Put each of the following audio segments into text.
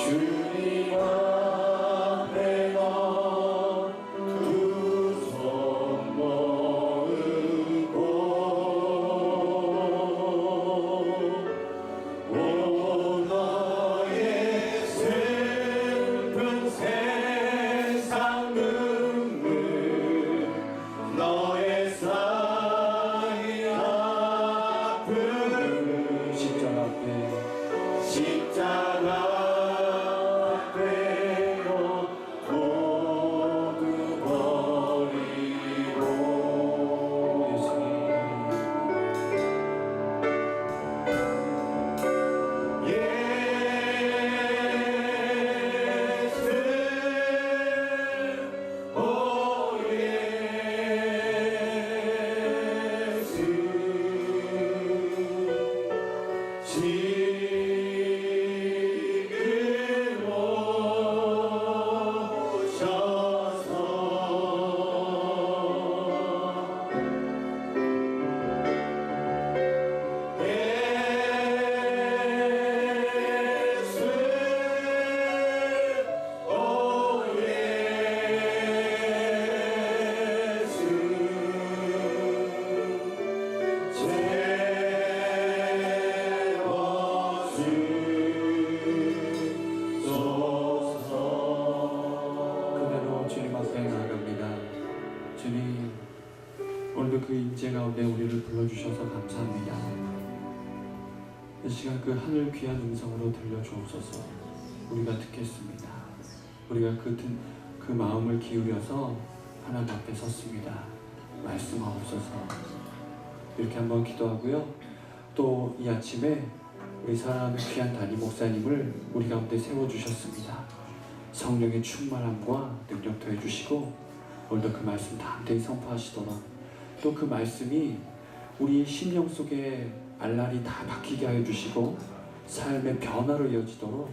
주님 앞에 넌두 손 모으고 오 너의 슬픈 세상 눈물 너의 쌓인 아픔 십자가 앞에요 모두 버리고 예수 오 예수 지금 오셔서 예수 오 그대로 주님 앞에 나아갑니다. 주님, 오늘도 그 임재 가운데 우리를 불러주셔서 감사합니다. 이 시간 그 하늘 귀한 음성으로 들려주옵소서. 우리가 듣겠습니다. 우리가 그 마음을 기울여서 하나님 앞에 섰습니다. 말씀하옵소서. 이렇게 한번 기도하고요. 또 이 아침에 우리 사랑하는 귀한 담임 목사님을 우리 가운데 세워주셨습니다. 성령의 충만함과 능력 더해주시고 오늘도 그 말씀 담대히 선포하시도록 또 그 말씀이 우리 심령 속에 알랄이 다 박히게 하여 주시고 삶의 변화로 이어지도록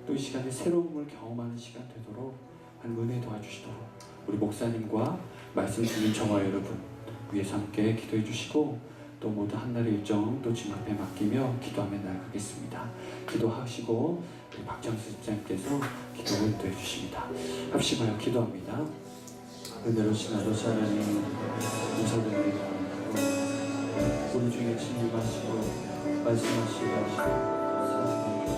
또 이 시간에 새로움을 경험하는 시간 되도록 한 은혜 도와주시도록 우리 목사님과 말씀 듣는 저와 여러분 위에서 함께 기도해 주시고 또 모두 한날의 일정 또 주님 앞에 맡기며 기도하며 나아가겠습니다. 기도하시고 우리 박정수 집장님께서 기도를 인도해 주십니다. 합심하여 기도합니다. 은혜로 신하도 하나님 감사드립니다. 우리 중에 진리하시고 말씀하시고 사랑해 주옵소서.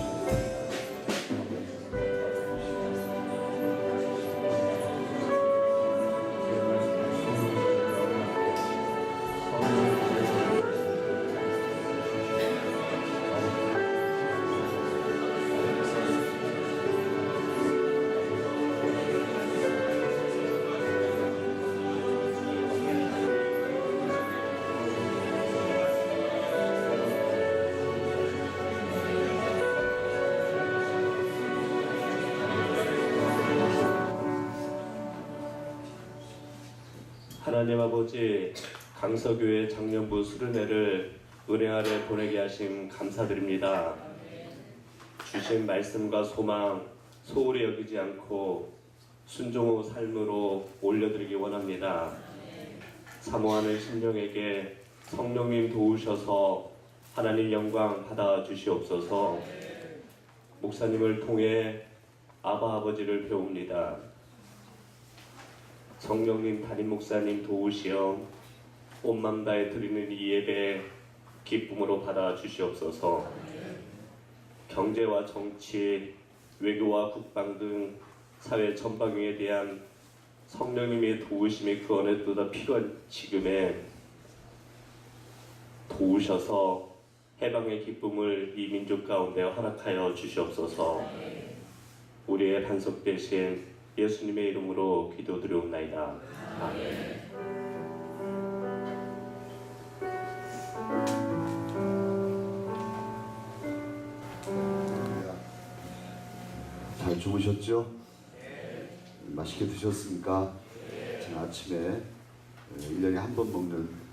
하나님 아버지, 강서교회 장년부 수련회를 은혜 아래 보내게 하심 감사드립니다. 주신 말씀과 소망 소홀히 여기지 않고 순종의 삶으로 올려드리기 원합니다. 사모하는 심령에게 성령님 도우셔서 하나님 영광 받아 주시옵소서. 목사님을 통해 아바 아버지를 배웁니다. 성령님 담임 목사님 도우시어 온 맘 다해 드리는 이 예배 기쁨으로 받아 주시옵소서. 경제와 정치, 외교와 국방 등 사회 전방위에 대한 성령님의 도우심이 그 어느 때보다 필요한 지금에 도우셔서 해방의 기쁨을 이 민족 가운데 허락하여 주시옵소서. 우리의 반석 대신 예수님의 이름으로 기도드리옵나이다. 아멘. 잘 주무셨죠? 맛있게 드셨습니까? 저는 아침에 1년에 한 번 먹는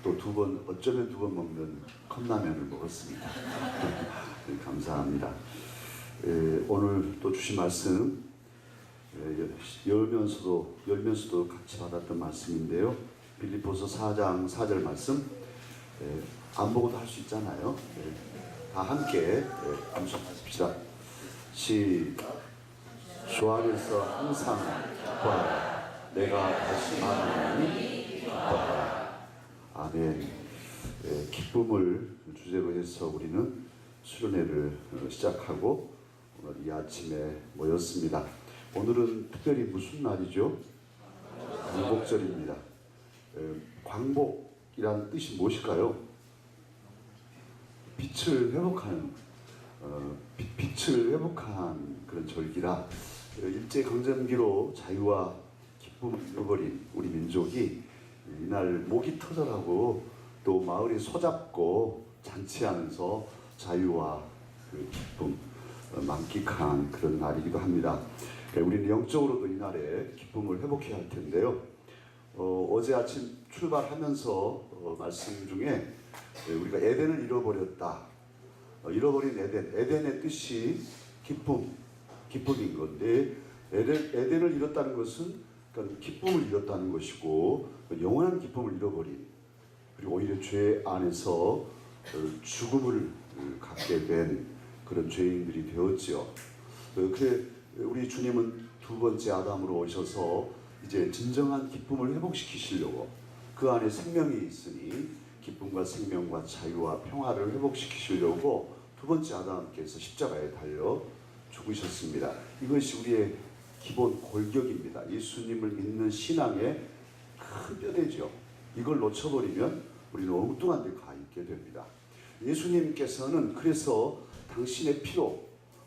또 두 번, 어쩌면 두 번 먹는 컵라면을 먹었습니다. 감사합니다. 오늘 또 주신 말씀 열면서도 같이 받았던 말씀인데요. 빌립보서 4장 4절 말씀 안 보고도 할 수 있잖아요. 다 함께 암송하십시다. 시작. 주 안에서 항상 기뻐하라. 내가 다시 말하노니 기뻐하라. 아멘. 기쁨을 주제로 해서 우리는 수련회를 시작하고 오늘 이 아침에 모였습니다. 오늘은 특별히 무슨 날이죠? 광복절입니다. 광복이란 뜻이 무엇일까요? 빛을 회복하는 빛을 회복한 그런 절기라 일제 강점기로 자유와 기쁨을 잃어버린 우리 민족이 이날 목이 터져라고 또 마을이 소잡고 잔치하면서 자유와 그 기쁨 만끽한 그런 날이기도 합니다. 우리는 영적으로도 이날에 기쁨을 회복해야 할 텐데요. 어제 아침 출발하면서 말씀 중에 우리가 에덴을 잃어버렸다. 잃어버린 에덴의 뜻이 기쁨인 건데 에덴을 잃었다는 것은 그러니까 기쁨을 잃었다는 것이고 영원한 기쁨을 잃어버린 그리고 오히려 죄 안에서 죽음을 갖게 된 그런 죄인들이 되었지요. 그래 우리 주님은 두 번째 아담으로 오셔서 이제 진정한 기쁨을 회복시키시려고 그 안에 생명이 있으니 기쁨과 생명과 자유와 평화를 회복시키시려고 두 번째 아담께서 십자가에 달려 죽으셨습니다. 이것이 우리의 기본 골격입니다. 예수님을 믿는 신앙의 큰 뼈대죠. 이걸 놓쳐버리면 우리는 엉뚱한 데 가 있게 됩니다. 예수님께서는 그래서 당신의 피로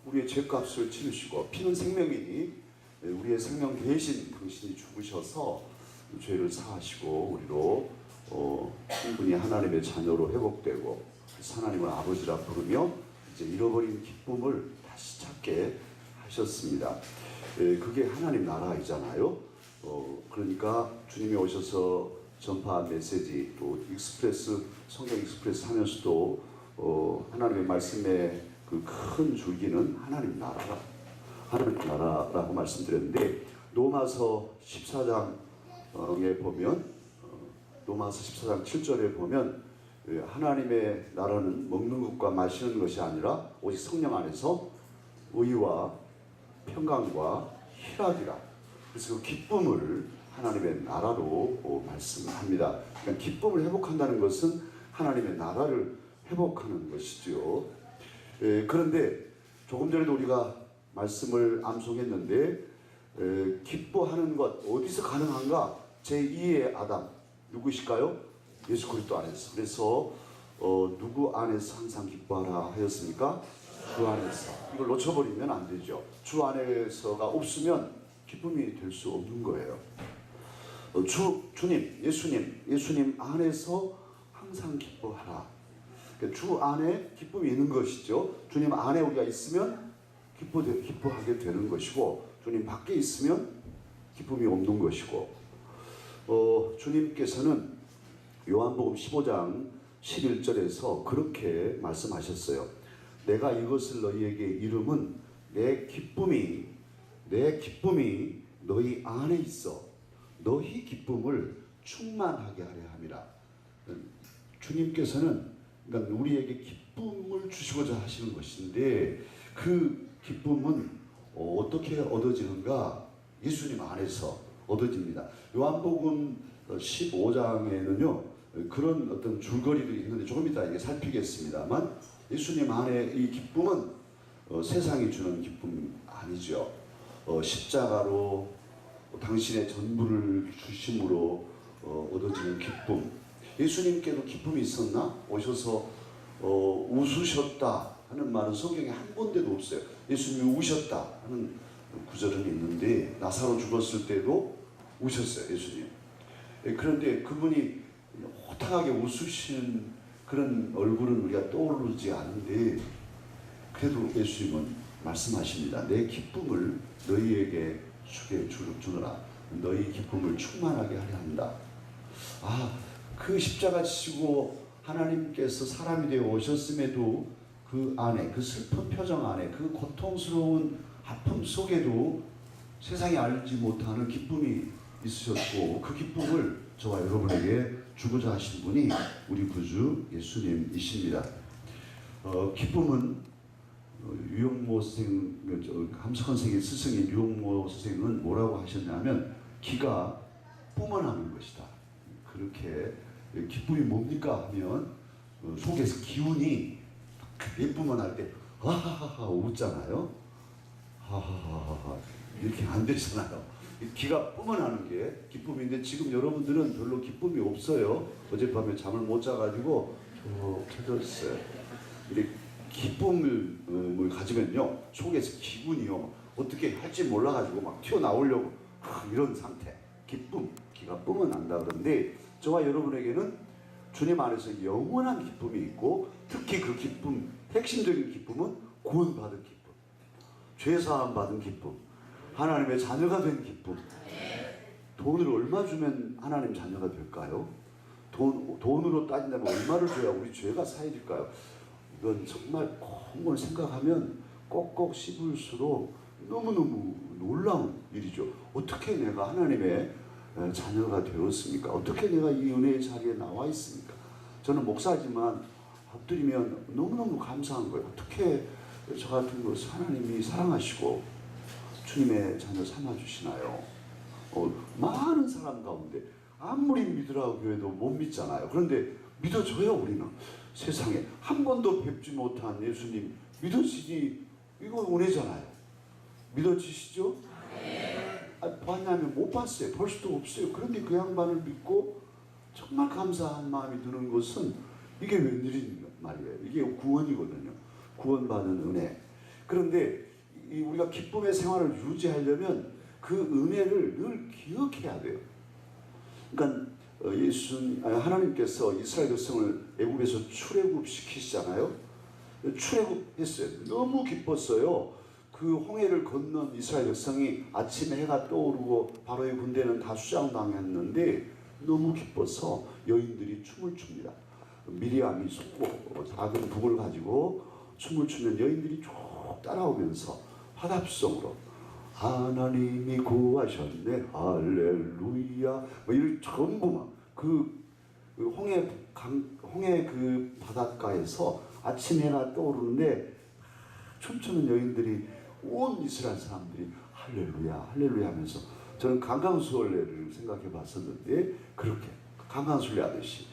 우리의 죄값을 치르시고 피는 생명이니 우리의 생명 대신 당신이 죽으셔서 죄를 사하시고 우리로 충분히 하나님의 자녀로 회복되고 하나님을 아버지라 부르며 이제 잃어버린 기쁨을 다시 찾게 하셨습니다. 그게 하나님 나라이잖아요. 그러니까 주님이 오셔서 전파한 메시지 또 성경 익스프레스 하면서도 하나님의 말씀의 그 큰 줄기는 하나님 나라라고 말씀드렸는데 로마서 14장에 보면 로마서 14장 7절에 보면 하나님의 나라는 먹는 것과 마시는 것이 아니라 오직 성령 안에서 의와 평강과 희락이라. 그래서 그 기쁨을 하나님의 나라로 말씀합니다. 그러니까 기쁨을 회복한다는 것은 하나님의 나라를 회복하는 것이죠. 그런데 조금 전에도 우리가 말씀을 암송했는데 기뻐하는 것 어디서 가능한가? 제2의 아담 누구실까요? 예수 그리스도 안에서. 그래서 누구 안에서 항상 기뻐하라 하였습니까? 주 안에서. 이걸 놓쳐버리면 안 되죠. 주 안에서가 없으면 기쁨이 될 수 없는 거예요. 주님, 예수님 안에서 항상 기뻐하라. 주 안에 기쁨이 있는 것이죠. 주님 안에 우리가 있으면 기뻐하게 되는 것이고 주님 밖에 있으면 기쁨이 없는 것이고 주님께서는 요한복음 15장 11절에서 그렇게 말씀하셨어요. 내가 이것을 너희에게 이름은 내 기쁨이 너희 안에 있어 너희 기쁨을 충만하게 하려 함이라. 주님께서는 그러니까 우리에게 기쁨을 주시고자 하시는 것인데 그 기쁨은 어떻게 얻어지는가? 예수님 안에서 얻어집니다. 요한복음 15장에는요 그런 어떤 줄거리들이 있는데 조금 이따 이게 살피겠습니다만 예수님 안에 이 기쁨은 세상이 주는 기쁨 아니죠. 십자가로 당신의 전부를 주심으로 얻어지는 기쁨. 예수님께도 기쁨이 있었나? 오셔서 웃으셨다 하는 말은 성경에 한 군데도 없어요. 예수님이 우셨다 하는 구절은 있는데 나사로 죽었을 때도 우셨어요. 예수님. 그런데 그분이 호탕하게 웃으시는 그런 얼굴은 우리가 떠오르지 않는데 그래도 예수님은 말씀하십니다. 내 기쁨을 너희에게 주노라. 너희 기쁨을 충만하게 하려 한다. 그 십자가 지시고 하나님께서 사람이 되어 오셨음에도 그 안에 그 슬픈 표정 안에 그 고통스러운 아픔 속에도 세상이 알지 못하는 기쁨이 있으셨고 그 기쁨을 저와 여러분에게 주고자 하신 분이 우리 구주 예수님이십니다. 기쁨은 유영모 류홍모 선생, 함석헌 선생의 스승인 류홍모 선생은 뭐라고 하셨냐면 기가 뿜어나는 것이다. 그렇게 기쁨이 뭡니까 하면 속에서 기운이 크게 뿜어날 때 하하하하 웃잖아요. 하하하하 이렇게 안 되잖아요. 기가 뿜어나는 게 기쁨인데 지금 여러분들은 별로 기쁨이 없어요. 어젯밤에 잠을 못 자가지고 켜졌어요. 근데 기쁨을 가지면요 속에서 기분이요 어떻게 할지 몰라가지고 막 튀어나오려고 이런 상태. 기쁨, 기가 뿜어난다 그런데 저와 여러분에게는 주님 안에서 영원한 기쁨이 있고 특히 그 기쁨, 핵심적인 기쁨은 구원받은 기쁨, 죄사함 받은 기쁨, 하나님의 자녀가 된 기쁨. 돈을 얼마 주면 하나님 자녀가 될까요? 돈으로 따진다면 얼마를 줘야 우리 죄가 사해질까요? 이건 정말 한번 생각하면 꼭꼭 씹을수록 너무너무 놀라운 일이죠. 어떻게 내가 하나님의 자녀가 되었습니까? 어떻게 내가 이 은혜의 자리에 나와 있습니까? 저는 목사지만 엎드리면 너무너무 감사한 거예요. 어떻게 저 같은 것을 하나님이 사랑하시고 주님의 자녀 삼아주시나요? 많은 사람 가운데 아무리 믿으라고 해도 못 믿잖아요. 그런데 믿어줘요. 우리는 세상에 한 번도 뵙지 못한 예수님 믿어지니 이거 은혜잖아요. 믿어지시죠? 봤냐면 못 봤어요. 볼 수도 없어요. 그런데 그 양반을 믿고 정말 감사한 마음이 드는 것은 이게 웬일인 말이에요. 이게 구원이거든요. 구원받은 은혜. 그런데 우리가 기쁨의 생활을 유지하려면 그 은혜를 늘 기억해야 돼요. 그러니까 하나님께서 이스라엘 백성을 애굽에서 출애굽시키시잖아요. 출애굽했어요. 너무 기뻤어요. 그 홍해를 건넌 이스라엘 백성이 아침에 해가 떠오르고 바로의 군대는 다 수장당했는데 너무 기뻐서 여인들이 춤을 춥니다. 미리암이 작은 북을 가지고 춤을 추면 여인들이 쭉 따라오면서 화답성으로 하나님이 구하셨네 할렐루야 뭐 이런 전부 막 그 홍해 그 바닷가에서 아침 해가 떠오르는데 춤추는 여인들이 온 이스라엘 사람들이 할렐루야 할렐루야 하면서 저는 강강수월래를 생각해 봤었는데 그렇게 강강수월래 하듯이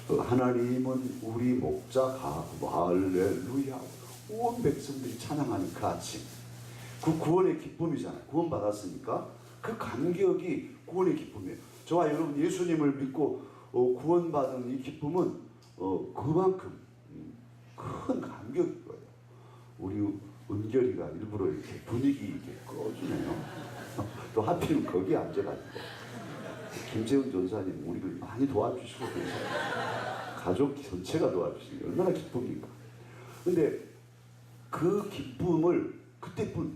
하나님은 우리 목자가 할렐루야 온 백성들이 찬양하는 그 아침 그 구원의 기쁨이잖아요. 구원 받았으니까 그 감격이 구원의 기쁨이에요. 저와 여러분 예수님을 믿고 구원받은 이 기쁨은 그만큼 큰 감격일 거예요. 우리 은결이가 일부러 이렇게 분위기 있게 꺼주네요. 또 하필 거기 앉아가지고 김재훈 전사님 우리를 많이 도와주시고 계세요. 가족 전체가 도와주시니 얼마나 기쁩니까? 근데 그 기쁨을 그때뿐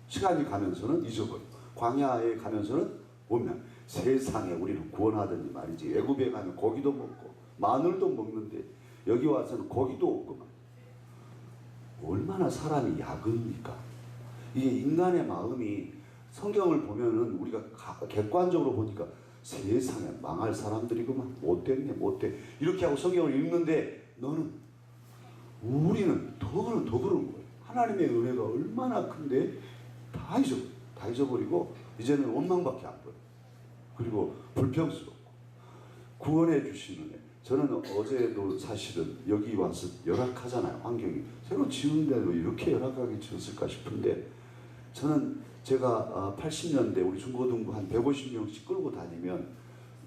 시간이 가면서는 잊어버리고 광야에 가면서는 보면 세상에 우리를 구원하더니 말이지 애굽에 가면 고기도 먹고 마늘도 먹는데 여기 와서는 고기도 없구만. 얼마나 사람이 야근입니까? 이게 인간의 마음이 성경을 보면은 우리가 객관적으로 보니까 세상에 망할 사람들이구만 못됐네 못돼 이렇게 하고 성경을 읽는데 우리는 더 그런 거예요. 하나님의 은혜가 얼마나 큰데 다 잊어버리고 이제는 원망밖에 안 보여요. 그리고 불평스럽고 구원해 주시는 애. 저는 어제도 사실은 여기 와서 열악하잖아요. 환경이 새로 지은데도 이렇게 열악하게 지었을까 싶은데 저는 제가 80년대 우리 중고등부 한 150명씩 끌고 다니면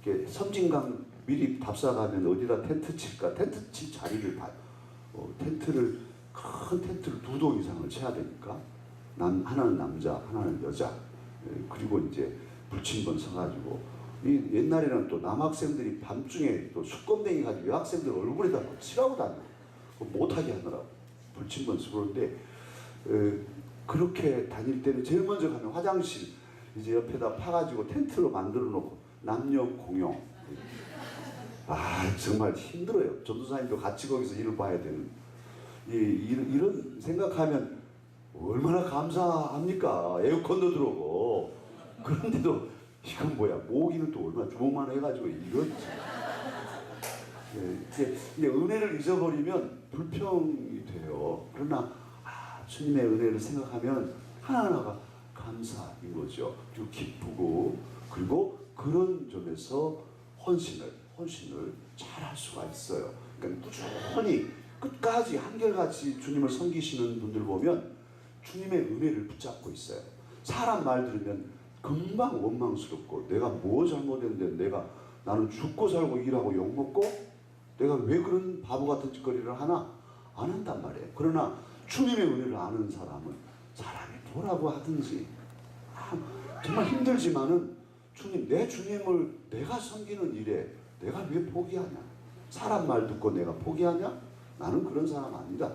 이렇게 섬진강 미리 답사 가면 어디다 텐트 칠까 텐트 칠 자리를 봐요. 텐트를 큰 텐트를 2동 이상을 쳐야 되니까 하나는 남자 하나는 여자 그리고 이제 불침번 서가지고 옛날에는 또 남학생들이 밤중에 또 수검댕이 가지고 여학생들 얼굴에다 칠하고 다녀요. 못하게 하느라고 불침번 쓰고 그런데 그렇게 다닐 때는 제일 먼저 가면 화장실 이제 옆에다 파가지고 텐트로 만들어 놓고 남녀 공용 정말 힘들어요. 전도사님도 같이 거기서 일을 봐야 되는 이런 생각하면 얼마나 감사합니까? 에어컨도 들어오고 그런데도 이건 뭐야 모기는 또 얼마나 주먹만 해가지고 이런 이제 은혜를 잊어버리면 불평이 돼요. 그러나 주님의 은혜를 생각하면 하나하나가 감사인 거죠. 그리고 기쁘고, 그리고 그런 점에서 헌신을 잘할 수가 있어요. 그러니까 꾸준히 끝까지 한결같이 주님을 섬기시는 분들 보면 주님의 은혜를 붙잡고 있어요. 사람 말 들으면 금방 원망스럽고, 내가 뭐 잘못했는데 나는 죽고 살고 일하고 욕먹고 내가 왜 그런 바보 같은 짓거리를 하나? 안 한단 말이에요. 그러나 주님의 은혜를 아는 사람은 사람이 뭐라고 하든지 정말 힘들지만은 내 주님을 내가 섬기는 일에 내가 왜 포기하냐? 사람 말 듣고 내가 포기하냐? 나는 그런 사람 아니다.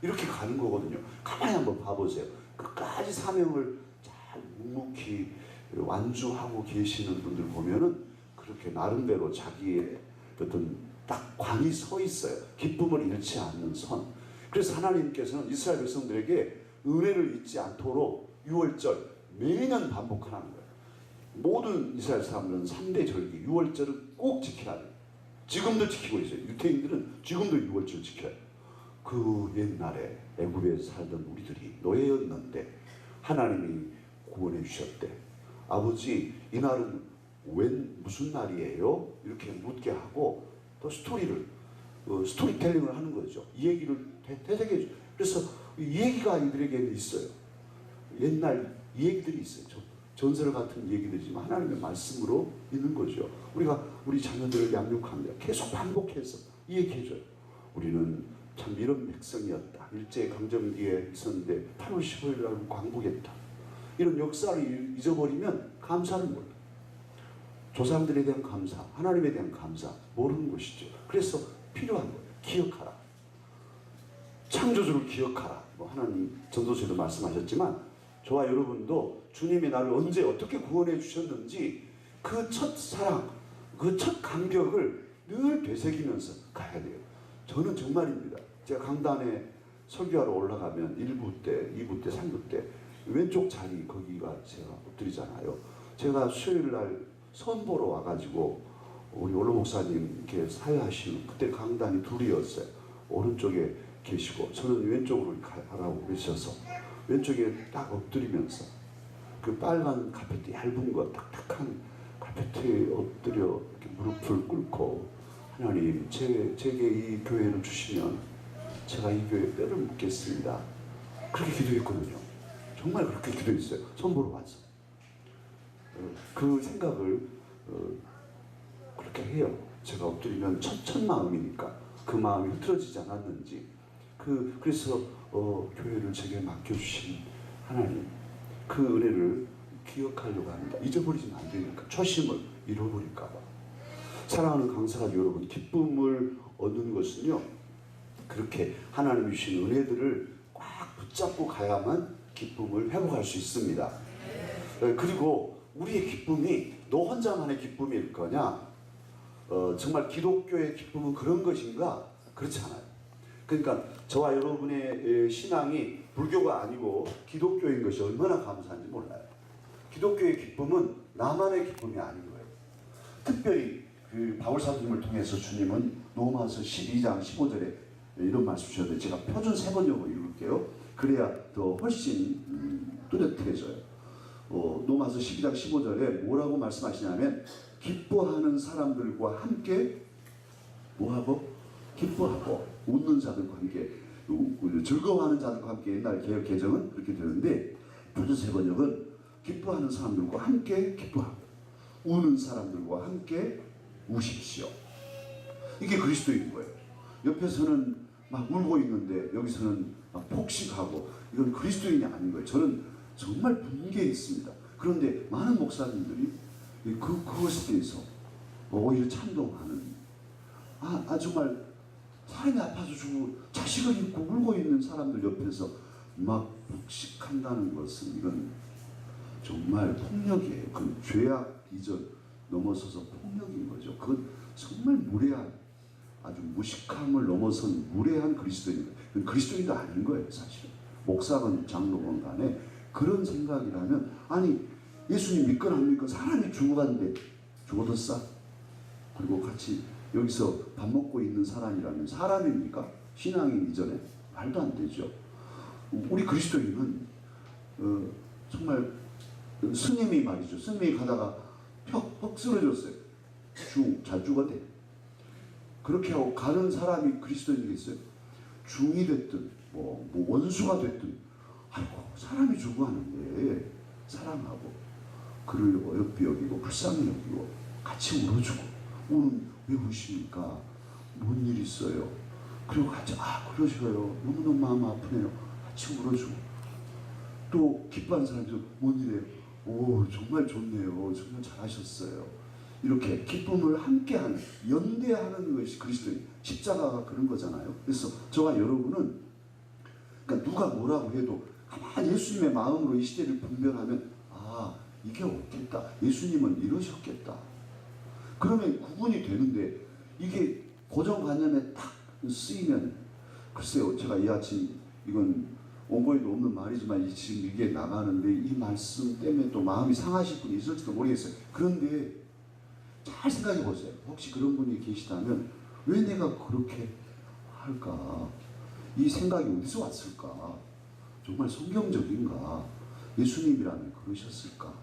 이렇게 가는 거거든요. 가만히 한번 봐보세요. 끝까지 사명을 잘 묵묵히 완주하고 계시는 분들 보면은 그렇게 나름대로 자기의 어떤 딱 관이 서 있어요. 기쁨을 잃지 않는 선. 그래서 하나님께서는 이스라엘 백성들에게 은혜를 잊지 않도록 6월절 매년 반복하는 거예요. 모든 이스라엘 사람들은 3대 절기 6월절을 꼭 지켜야 돼요. 지금도 지키고 있어요. 유태인들은 지금도 6월절 지켜요. 그 옛날에 애굽에 살던 우리들이 노예였는데 하나님이 구원해 주셨대. 아버지, 이날은 무슨 날이에요? 이렇게 묻게 하고 또 스토리텔링을 하는 거죠. 이 얘기를 되새겨 줘. 그래서 이 얘기가 이들에게는 있어요. 옛날 이 얘기들이 있어요. 전설 같은 얘기들이지만 하나님의 말씀으로 있는 거죠. 우리가 우리 자녀들을 양육합니다. 계속 반복해서 얘기해줘요. 우리는 참 이런 백성이었다. 일제강점기에 있었는데 8월 15일 날 광복했다. 이런 역사를 잊어버리면 감사를 몰라요. 조상들에 대한 감사, 하나님에 대한 감사 모르는 것이죠. 그래서 필요한 거예요. 기억하라. 창조주를 기억하라. 하나님 전도서에도 말씀하셨지만 저와 여러분도 주님이 나를 언제 어떻게 구원해 주셨는지 그 첫 사랑, 그 첫 감격을 늘 되새기면서 가야 돼요. 저는 정말입니다. 제가 강단에 설교하러 올라가면 1부 때, 2부 때, 3부 때 왼쪽 자리 거기가 제가 엎드리잖아요. 제가 수요일 날 선보러 와가지고 우리 원로 목사님 이렇게 사회하시는 그때 강단이 둘이었어요. 오른쪽에 계시고 저는 왼쪽으로 가라고 그러셔서 왼쪽에 딱 엎드리면서 그 빨간 카페트 얇은 거 딱딱한 카페트에 엎드려 이렇게 무릎을 꿇고 하나님 제게 이 교회를 주시면 제가 이 교회에 뼈를 묻겠습니다. 그렇게 기도했거든요. 정말 그렇게 기도했어요. 선보러 와서 그 생각을 그렇게 해요. 제가 엎드리면 첫 마음이니까 그 마음이 흐트러지지 않았는지 그래서 교회를 제게 맡겨주신 하나님 그 은혜를 기억하려고 합니다. 잊어버리지는 안 되니까 초심을 잃어버릴까 봐. 사랑하는 강사가족 여러분, 기쁨을 얻는 것은요 그렇게 하나님이 주신 은혜들을 꽉 붙잡고 가야만 기쁨을 회복할 수 있습니다. 그리고 우리의 기쁨이 너 혼자만의 기쁨일 거냐? 정말 기독교의 기쁨은 그런 것인가? 그렇지 않아요. 그러니까 저와 여러분의 신앙이 불교가 아니고 기독교인 것이 얼마나 감사한지 몰라요. 기독교의 기쁨은 나만의 기쁨이 아닌 거예요. 특별히 그 바울 사도님을 통해서 주님은 로마서 12장 15절에 이런 말씀 주셨는데 제가 표준 세번역으로 읽을게요. 그래야 더 훨씬 뚜렷해져요. 로마서 12장 15절에 뭐라고 말씀하시냐면 기뻐하는 사람들과 함께 뭐하고? 기뻐하고 웃는 자들과 함께 즐거워하는 자들과 함께 옛날 개혁 개정은 그렇게 되는데 표준 세번역은 기뻐하는 사람들과 함께 기뻐하고 우는 사람들과 함께 우십시오. 이게 그리스도인 거예요. 옆에서는 막 울고 있는데 여기서는 막 폭식하고 이건 그리스도인이 아닌 거예요. 저는 정말 분개했습니다. 그런데 많은 목사님들이 그것에 대해서 오히려 찬동하는 정말 사람이 아파서 죽고 자식을 잃고 울고 있는 사람들 옆에서 막 폭식한다는 것은 이건 정말 폭력이에요. 그 죄악 이전 넘어서서 폭력인 거죠. 그건 정말 무례한 아주 무식함을 넘어선 무례한 그리스도인입니다. 그리스도인도 아닌 거예요. 사실은 목사건 장로건 간에 그런 생각이라면 아니 예수님 믿건 안 믿건 사람이 죽어갔는데 죽어도 싸 그리고 같이 여기서 밥 먹고 있는 사람이라면 사람입니까? 신앙인 이전에 말도 안 되죠. 우리 그리스도인은 정말 스님이 말이죠. 스님이 가다가 퍽 쓰러졌어요. 잘 죽었대. 그렇게 하고 가는 사람이 그리스도인이겠어요? 중이 됐든 뭐 원수가 됐든 아이고 사람이 죽어가는데 사랑하고 그를 어렵게 여기고 불쌍히 여기고 같이 울어주고 오늘 왜 우십니까? 뭔 일 있어요? 그리고 같이 그러셔요. 너무너무 마음 아프네요. 같이 울어주고 또 기뻐하는 사람들도 뭔 일이에요? 오 정말 좋네요. 정말 잘하셨어요. 이렇게 기쁨을 함께하는 연대하는 것이 그리스도인 십자가가 그런 거잖아요. 그래서 저와 여러분은 그러니까 누가 뭐라고 해도 가만히 예수님의 마음으로 이 시대를 분별하면 이게 없겠다. 예수님은 이러셨겠다. 그러면 구분이 되는데 이게 고정관념에 딱 쓰이면 글쎄요. 제가 이 아침 이건 원고에도 없는 말이지만 지금 이게 나가는데 이 말씀 때문에 또 마음이 상하실 분이 있을지도 모르겠어요. 그런데 잘 생각해 보세요. 혹시 그런 분이 계시다면 왜 내가 그렇게 할까? 이 생각이 어디서 왔을까? 정말 성경적인가? 예수님이라면 그러셨을까?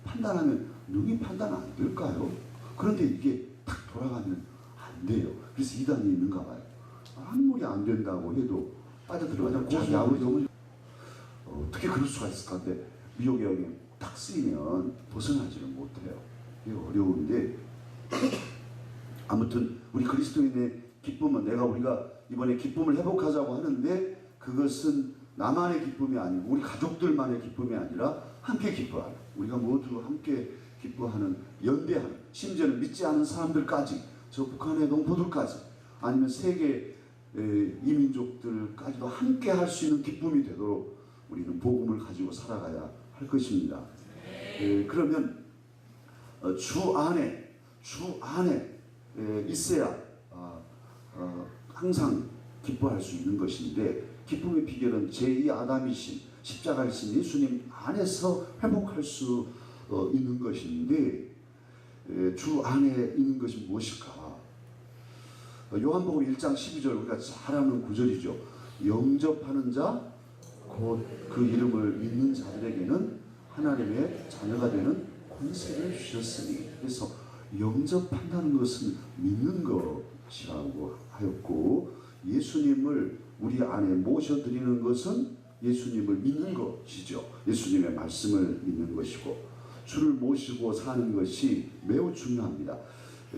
판단하면 능히 판단 안 될까요? 그런데 이게 딱 돌아가면 안 돼요. 그래서 이단이 있는가 봐요. 아무리 안 된다고 해도 빠져들어가자. 자기 아버지 너무 어떻게 그럴 수가 있을까? 근데 미혹의 영이 딱 쓰이면 벗어나지는 못해요. 이게 어려운데 아무튼 우리 그리스도인의 기쁨은 우리가 이번에 기쁨을 회복하자고 하는데 그것은 나만의 기쁨이 아니고 우리 가족들만의 기쁨이 아니라 함께 기뻐하는 우리가 모두 함께 기뻐하는 연대하는 심지어는 믿지 않은 사람들까지 저 북한의 농부들까지 아니면 세계 이민족들까지도 함께 할 수 있는 기쁨이 되도록 우리는 복음을 가지고 살아가야 할 것입니다. 그러면 주 안에 있어야 항상 기뻐할 수 있는 것인데 기쁨의 비결은 제2 아담이신 십자가이신 예수님 안에서 회복할 수 있는 것인데 주 안에 있는 것이 무엇일까? 요한복음 1장 12절 우리가 잘 아는 구절이죠. 영접하는 자 곧 그 이름을 믿는 자들에게는 하나님의 자녀가 되는 권세를 주셨으니 그래서 영접한다는 것은 믿는 것이라고 하였고 예수님을 우리 안에 모셔드리는 것은 예수님을 믿는 것이죠. 예수님의 말씀을 믿는 것이고 주를 모시고 사는 것이 매우 중요합니다.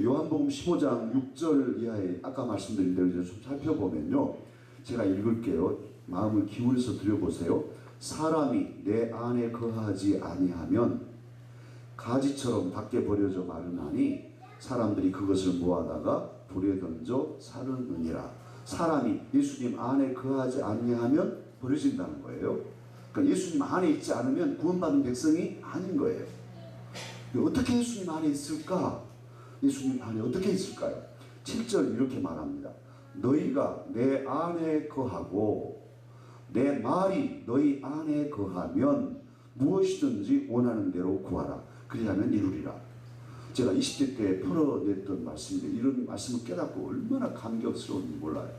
요한복음 15장 6절 이하에 아까 말씀드린 대로 좀 살펴보면요. 제가 읽을게요. 마음을 기울여서 들여보세요. 사람이 내 안에 거하지 아니하면 가지처럼 밖에 버려져 마르나니 사람들이 그것을 모아다가 불에 던져 사르느니라. 사람이 예수님 안에 거하지 아니하면 버려진다는 거예요. 그러니까 예수님 안에 있지 않으면 구원받은 백성이 아닌 거예요. 어떻게 예수님 안에 있을까? 예수님 안에 어떻게 있을까요? 7절 이렇게 말합니다. 너희가 내 안에 거하고 내 말이 너희 안에 거하면 무엇이든지 원하는 대로 구하라. 그리하면 이루리라. 제가 20대 때 풀어냈던 말씀인데 이런 말씀을 깨닫고 얼마나 감격스러운지 몰라요.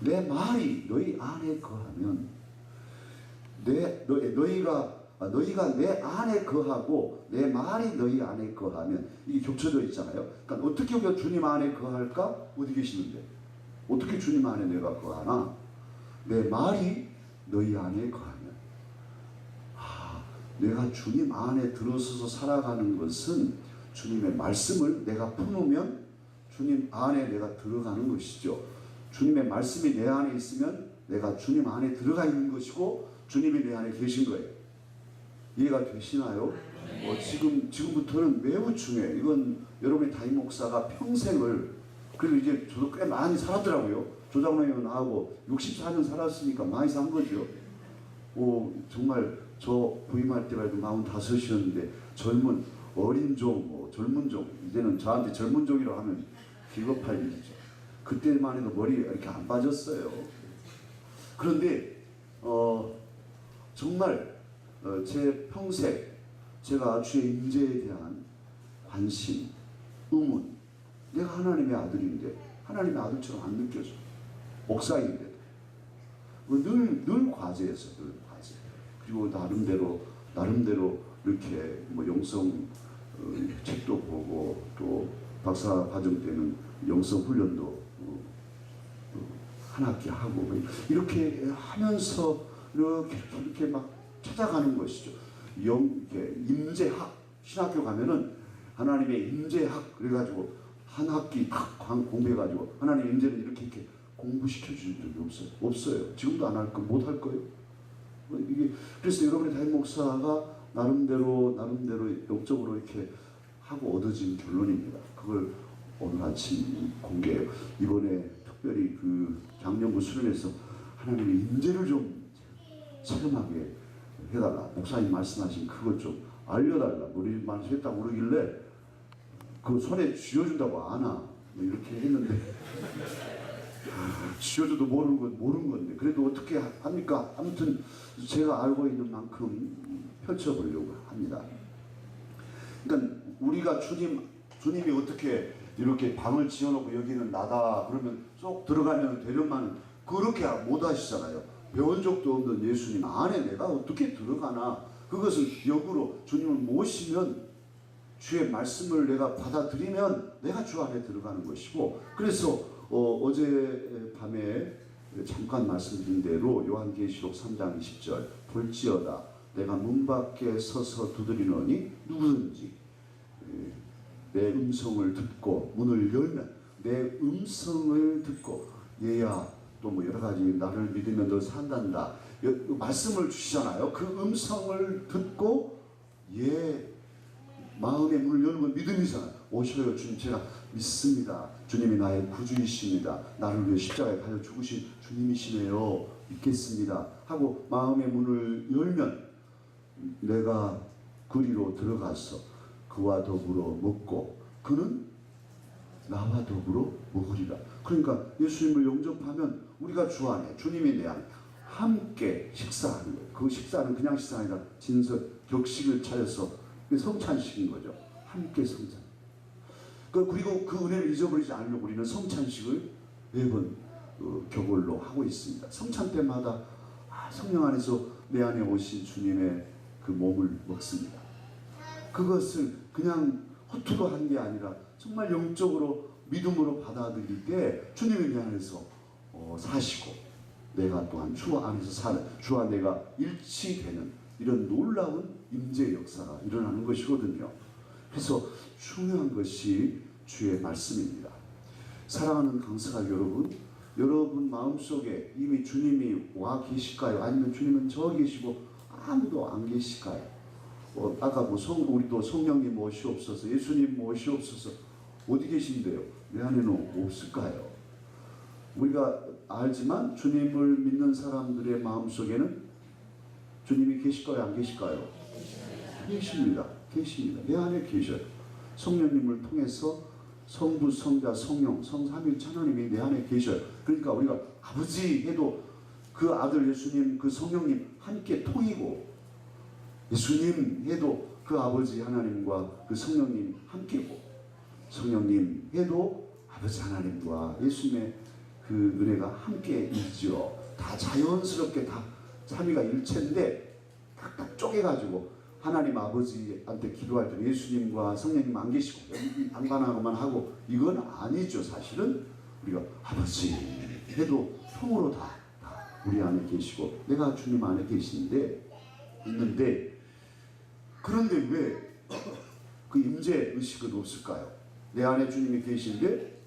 내 말이 너희 안에 거하면 너희가 내 안에 거하고 내 말이 너희 안에 거하면 이게 겹쳐져 있잖아요. 그러니까 어떻게 우리가 주님 안에 거할까? 어디 계시는데? 어떻게 주님 안에 내가 거하나? 내 말이 너희 안에 거하면 내가 주님 안에 들어서서 살아가는 것은 주님의 말씀을 내가 품으면 주님 안에 내가 들어가는 것이죠. 주님의 말씀이 내 안에 있으면 내가 주님 안에 들어가 있는 것이고 주님이 내 안에 계신 거예요. 이해가 되시나요? 지금부터는 매우 중요해요. 이건 여러분의 담임 목사가 평생을 그리고 이제 저도 꽤 많이 살았더라고요. 조장로님 나하고 64년 살았으니까 많이 산 거죠. 정말 저 부임할 때가 45이었는데 어린 종, 젊은 종 이제는 저한테 젊은 종이라고 하면 기겁할 일이죠. 그때만 해도 머리가 이렇게 안 빠졌어요. 그런데 정말 제 평생 제가 주의 임재에 대한 관심, 의문 내가 하나님의 아들인데 하나님의 아들처럼 안 느껴져. 목사인데도 늘 과제였어요. 늘 과제. 그리고 나름대로 이렇게 뭐 영성 책도 보고 또 박사 과정 때는 영성 훈련도 한 학기 하고 이렇게 하면서 이렇게 막 찾아가는 것이죠. 이렇게 임재학 신학교 가면은 하나님의 임재학 그래가지고 한 학기 딱 공부해가지고 하나님의 임재는 이렇게 공부시켜 주는 적이 없어요. 지금도 안 할 거 못 할 거예요. 이게 그래서 여러분의 담임 목사가 나름대로 영적으로 이렇게 하고 얻어진 결론입니다. 그걸 오늘 아침 공개해요. 이번에 특별히 그 작년부 수련회에서 하나님의 임재를 좀 체험하게 해달라. 목사님 말씀하신 그것 좀 알려달라. 우리 말씀했다고 그러길래 그 손에 쥐어준다고 아나 뭐 이렇게 했는데 쥐어줘도 모르는 건데 그래도 어떻게 합니까? 아무튼 제가 알고 있는 만큼 펼쳐보려고 합니다. 그러니까 우리가 주님이 어떻게 이렇게 방을 지어놓고 여기는 나다 그러면 쏙 들어가면 되련만 그렇게 못 하시잖아요. 배운 적도 없는 예수님 안에 내가 어떻게 들어가나. 그것은 역으로 주님을 모시면 주의 말씀을 내가 받아들이면 내가 주 안에 들어가는 것이고, 그래서 어제 밤에 잠깐 말씀드린 대로 요한계시록 3장 20절 볼지어다 내가 문 밖에 서서 두드리노니 누구든지 내 음성을 듣고 문을 열면 내 음성을 듣고 얘야 또 뭐 여러 가지 나를 믿으면 너 산단다 말씀을 주시잖아요. 그 음성을 듣고 얘 마음의 문을 여는 건 믿음이잖아요. 오셔요 주님 제가 믿습니다. 주님이 나의 구주이십니다. 나를 위해 십자가에 달려 죽으신 주님이시네요. 믿겠습니다 하고 마음의 문을 열면 내가 그리로 들어가서 그와 더불어 먹고 그는 나와 더불어 먹으리라. 그러니까 예수님을 영접하면 우리가 주 안에 주님이 내 안에 함께 식사하는 거예요. 그 식사는 그냥 식사가 아니라 진설 격식을 차려서 성찬식인 거죠. 함께 성찬. 그리고 그 은혜를 잊어버리지 않으려고 우리는 성찬식을 매번 격월로 하고 있습니다. 성찬 때마다 성령 안에서 내 안에 오신 주님의 그 몸을 먹습니다. 그것을 그냥 허투루 한 게 아니라 정말 영적으로 믿음으로 받아들일 때 주님이 내 안에서 사시고 내가 또한 주 안에서 사는 주와 내가 일치되는 이런 놀라운 임재 역사가 일어나는 것이거든요. 그래서 중요한 것이 주의 말씀입니다. 사랑하는 강사가 여러분 마음속에 이미 주님이 와 계실까요? 아니면 주님은 저 계시고 아무도 안 계실까요? 아까 뭐 우리도 성령님 오시옵소서 예수님 오시옵소서 어디 계신데요? 내 안에는 없을까요? 우리가 알지만 주님을 믿는 사람들의 마음속에는 주님이 계실까요? 안 계실까요? 계십니다. 내 안에 계셔요. 성령님을 통해서 성부, 성자, 성령, 성삼일체 하나님이 내 안에 계셔요. 그러니까 우리가 아버지 해도 그 아들 예수님, 그 성령님 함께 통이고 예수님 해도 그 아버지 하나님과 그 성령님 함께고 성령님 해도 아버지 하나님과 예수님의 그 은혜가 함께 있죠. 다 자연스럽게 다 삼위가 일체인데 딱딱 쪼개가지고 하나님 아버지한테 기도할 때 예수님과 성령님 안 계시고 방관하고만 하고 이건 아니죠. 사실은 우리가 아버지 해도 통으로 다 우리 안에 계시고 내가 주님 안에 있는데 그런데 왜 그 임재 의식은 없을까요? 내 안에 주님이 계신데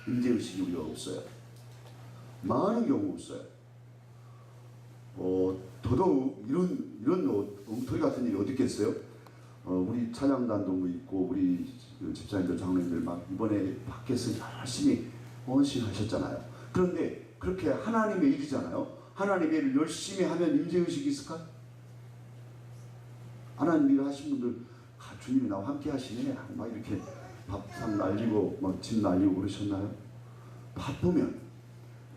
임재 의식이 우리가 없어요. 많은 경우 없어요. 더더욱 이런 엉터리 같은 일이 어디 있겠어요? 우리 찬양단도 뭐 있고 우리 집사님들 장로님들 막 이번에 밖에서 열심히 헌신하셨잖아요. 그런데 그렇게 하나님의 일이잖아요. 하나님의 일을 열심히 하면 임재의식이 있을까? 하나님 일을 하신 분들 주님이 나와 함께 하시네 막 이렇게 밥상 날리고 막 집 날리고 그러셨나요?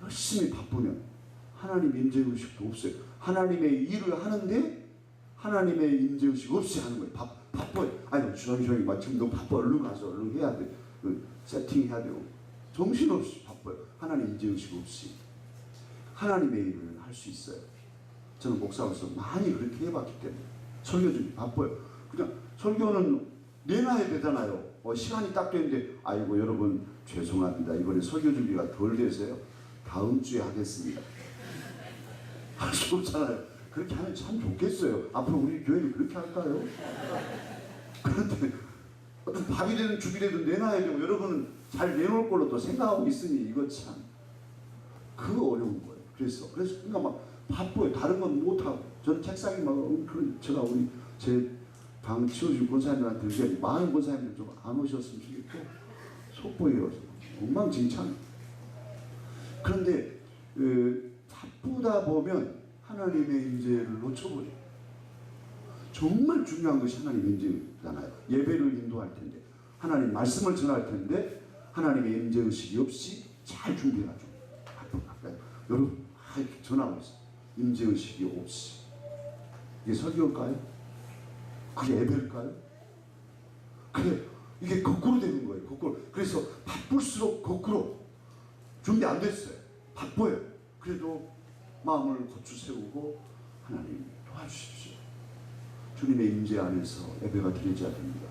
열심히 바쁘면 하나님 임재의식도 없어요. 하나님의 일을 하는데 하나님의 임재의식 없이 하는 거예요. 바빠요. 아니 조용히 막 지금 너무 바빠 얼른 가서 얼른 해야 돼. 세팅해야 되고 정신없이 바빠요. 하나님 인재의식 없이 하나님의 일을 할 수 있어요. 저는 목사로서 많이 그렇게 해봤기 때문에 설교 준비 바빠요. 그냥 설교는 내놔야 되잖아요. 시간이 딱 되는데 아이고 여러분 죄송합니다. 이번에 설교 준비가 덜 돼서요. 다음 주에 하겠습니다. 할 수 없잖아요. 그렇게 하면 참 좋겠어요. 앞으로 우리 교회는 그렇게 할까요? 그런데 어떤 밥이 되든 죽이 되든 내놔야 되고 여러분은 잘 내놓을 걸로 또 생각하고 있으니 이거 참 그거 어려운 거예요. 그래서 그러니까 막 바빠요. 다른 건 못하고 저는 책상에 막 제가 우리 제 방 치워주신 권사님한테 이제 많은 권사님들 좀 안 오셨으면 좋겠고 속보여서 엉망진창. 그런데 바쁘다 보면 하나님의 인재를 놓쳐버려요. 정말 중요한 것이 하나님의 인재잖아요. 예배를 인도할 텐데 하나님 말씀을 전할 텐데 하나님의 인재의식이 없이 잘 준비해가지고 바쁘다. 여러분 이렇게 전하고 있어요. 인재의식이 없이 이게 설교일까요? 그게 예배일까요? 그래 이게 거꾸로 되는 거예요. 거꾸로. 그래서 바쁠수록 거꾸로 준비 안 됐어요. 바빠요. 그래도 마음을 고추 세우고 하나님 도와주십시오. 주님의 임재 안에서 예배가 드려져야 됩니다.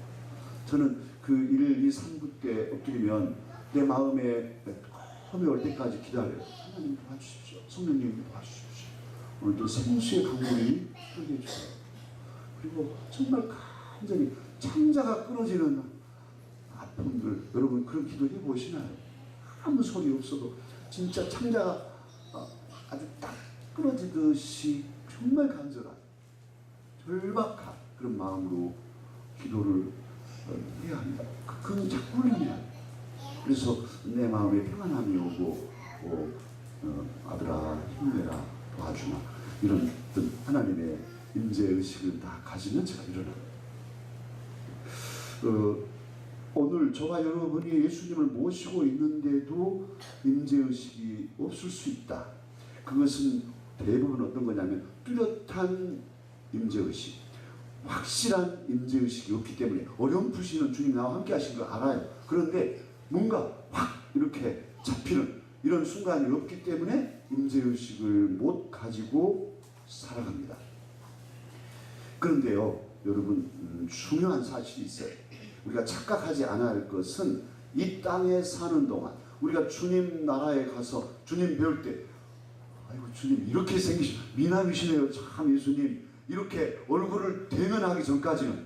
저는 그 1, 2, 3부 때 엎드리면 내 마음에 처음에 올 때까지 기다려요. 하나님 도와주십시오. 성령님 도와주십시오. 오늘도 생수의 강물이 흐르게 해주세요. 그리고 정말 간절히 창자가 끊어지는 아픔들 여러분 그런 기도 해보시나요? 아무 소리 없어도 진짜 창자가 아주 딱 끊어지듯이 정말 간절한 절박한 그런 마음으로 기도를 해야 합니다. 그건 자꾸 흘려야 해요. 그래서 내 마음에 평안함이 오고 아들아 힘내라 도와주마 이런 어떤 하나님의 임재의식을 다 가지면 제가 일어납니다. 오늘 저와 여러분이 예수님을 모시고 있는데도 임재의식이 없을 수 있다. 그것은 대부분 어떤 거냐면 뚜렷한 임재의식, 확실한 임재의식이 없기 때문에 어렴풋이는 주님 나와 함께 하신 거 알아요. 그런데 뭔가 확 이렇게 잡히는 이런 순간이 없기 때문에 임재의식을 못 가지고 살아갑니다. 그런데요 여러분 중요한 사실이 있어요. 우리가 착각하지 않아야 할 것은 이 땅에 사는 동안 우리가 주님 나라에 가서 주님 배울 때 아이고 주님 이렇게 미남이시네요. 참 예수님 이렇게 얼굴을 대면하기 전까지는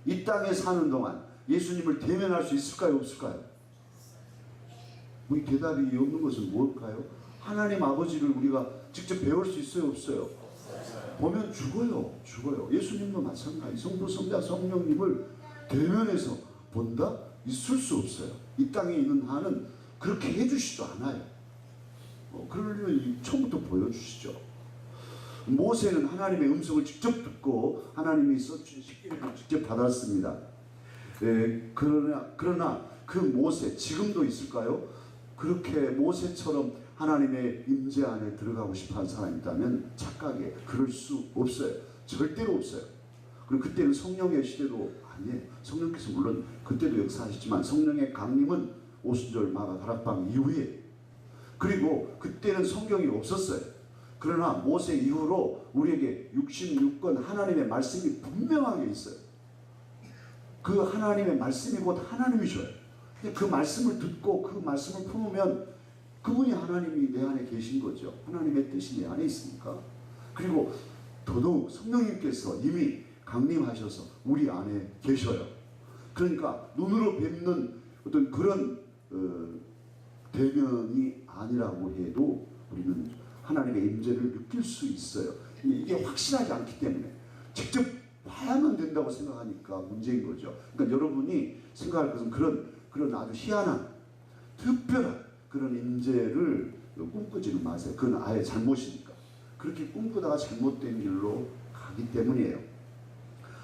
이 땅에 사는 동안 예수님을 대면할 수 있을까요? 없을까요? 우리 대답이 없는 것은 뭘까요? 하나님 아버지를 우리가 직접 배울 수 있어요? 없어요? 보면 죽어요. 예수님도 마찬가지. 성부, 성자, 성령님을 대면해서 본다? 있을 수 없어요. 이 땅에 있는 한은 그렇게 해주시지도 않아요. 그러려면 처음부터 보여주시죠. 모세는 하나님의 음성을 직접 듣고 하나님이 써주신 십계명을 직접 받았습니다. 그러나 그 모세 지금도 있을까요? 그렇게 모세처럼 하나님의 임재 안에 들어가고 싶어하는 사람이 있다면 착각에 그럴 수 없어요. 절대로 없어요. 그리고 그때는 성령의 시대도 아니에요. 성령께서 물론 그때도 역사하시지만 성령의 강림은 오순절 마가 다락방 이후에 그리고 그때는 성경이 없었어요. 그러나 모세 이후로 우리에게 66권 하나님의 말씀이 분명하게 있어요. 그 하나님의 말씀이 곧 하나님이셔요. 그 말씀을 듣고 그 말씀을 품으면 그분이 하나님이 내 안에 계신 거죠. 하나님의 뜻이 내 안에 있으니까. 그리고 더더욱 성령님께서 이미 강림하셔서 우리 안에 계셔요. 그러니까 눈으로 뵙는 어떤 그런 대면이 아니라고 해도 우리는 하나님의 임재를 느낄 수 있어요. 이게 확실하지 않기 때문에 직접 봐야만 된다고 생각하니까 문제인 거죠. 그러니까 여러분이 생각할 것은 그런 아주 희한한 특별한 그런 임재를 꿈꾸지는 마세요. 그건 아예 잘못이니까. 그렇게 꿈꾸다가 잘못된 길로 가기 때문이에요.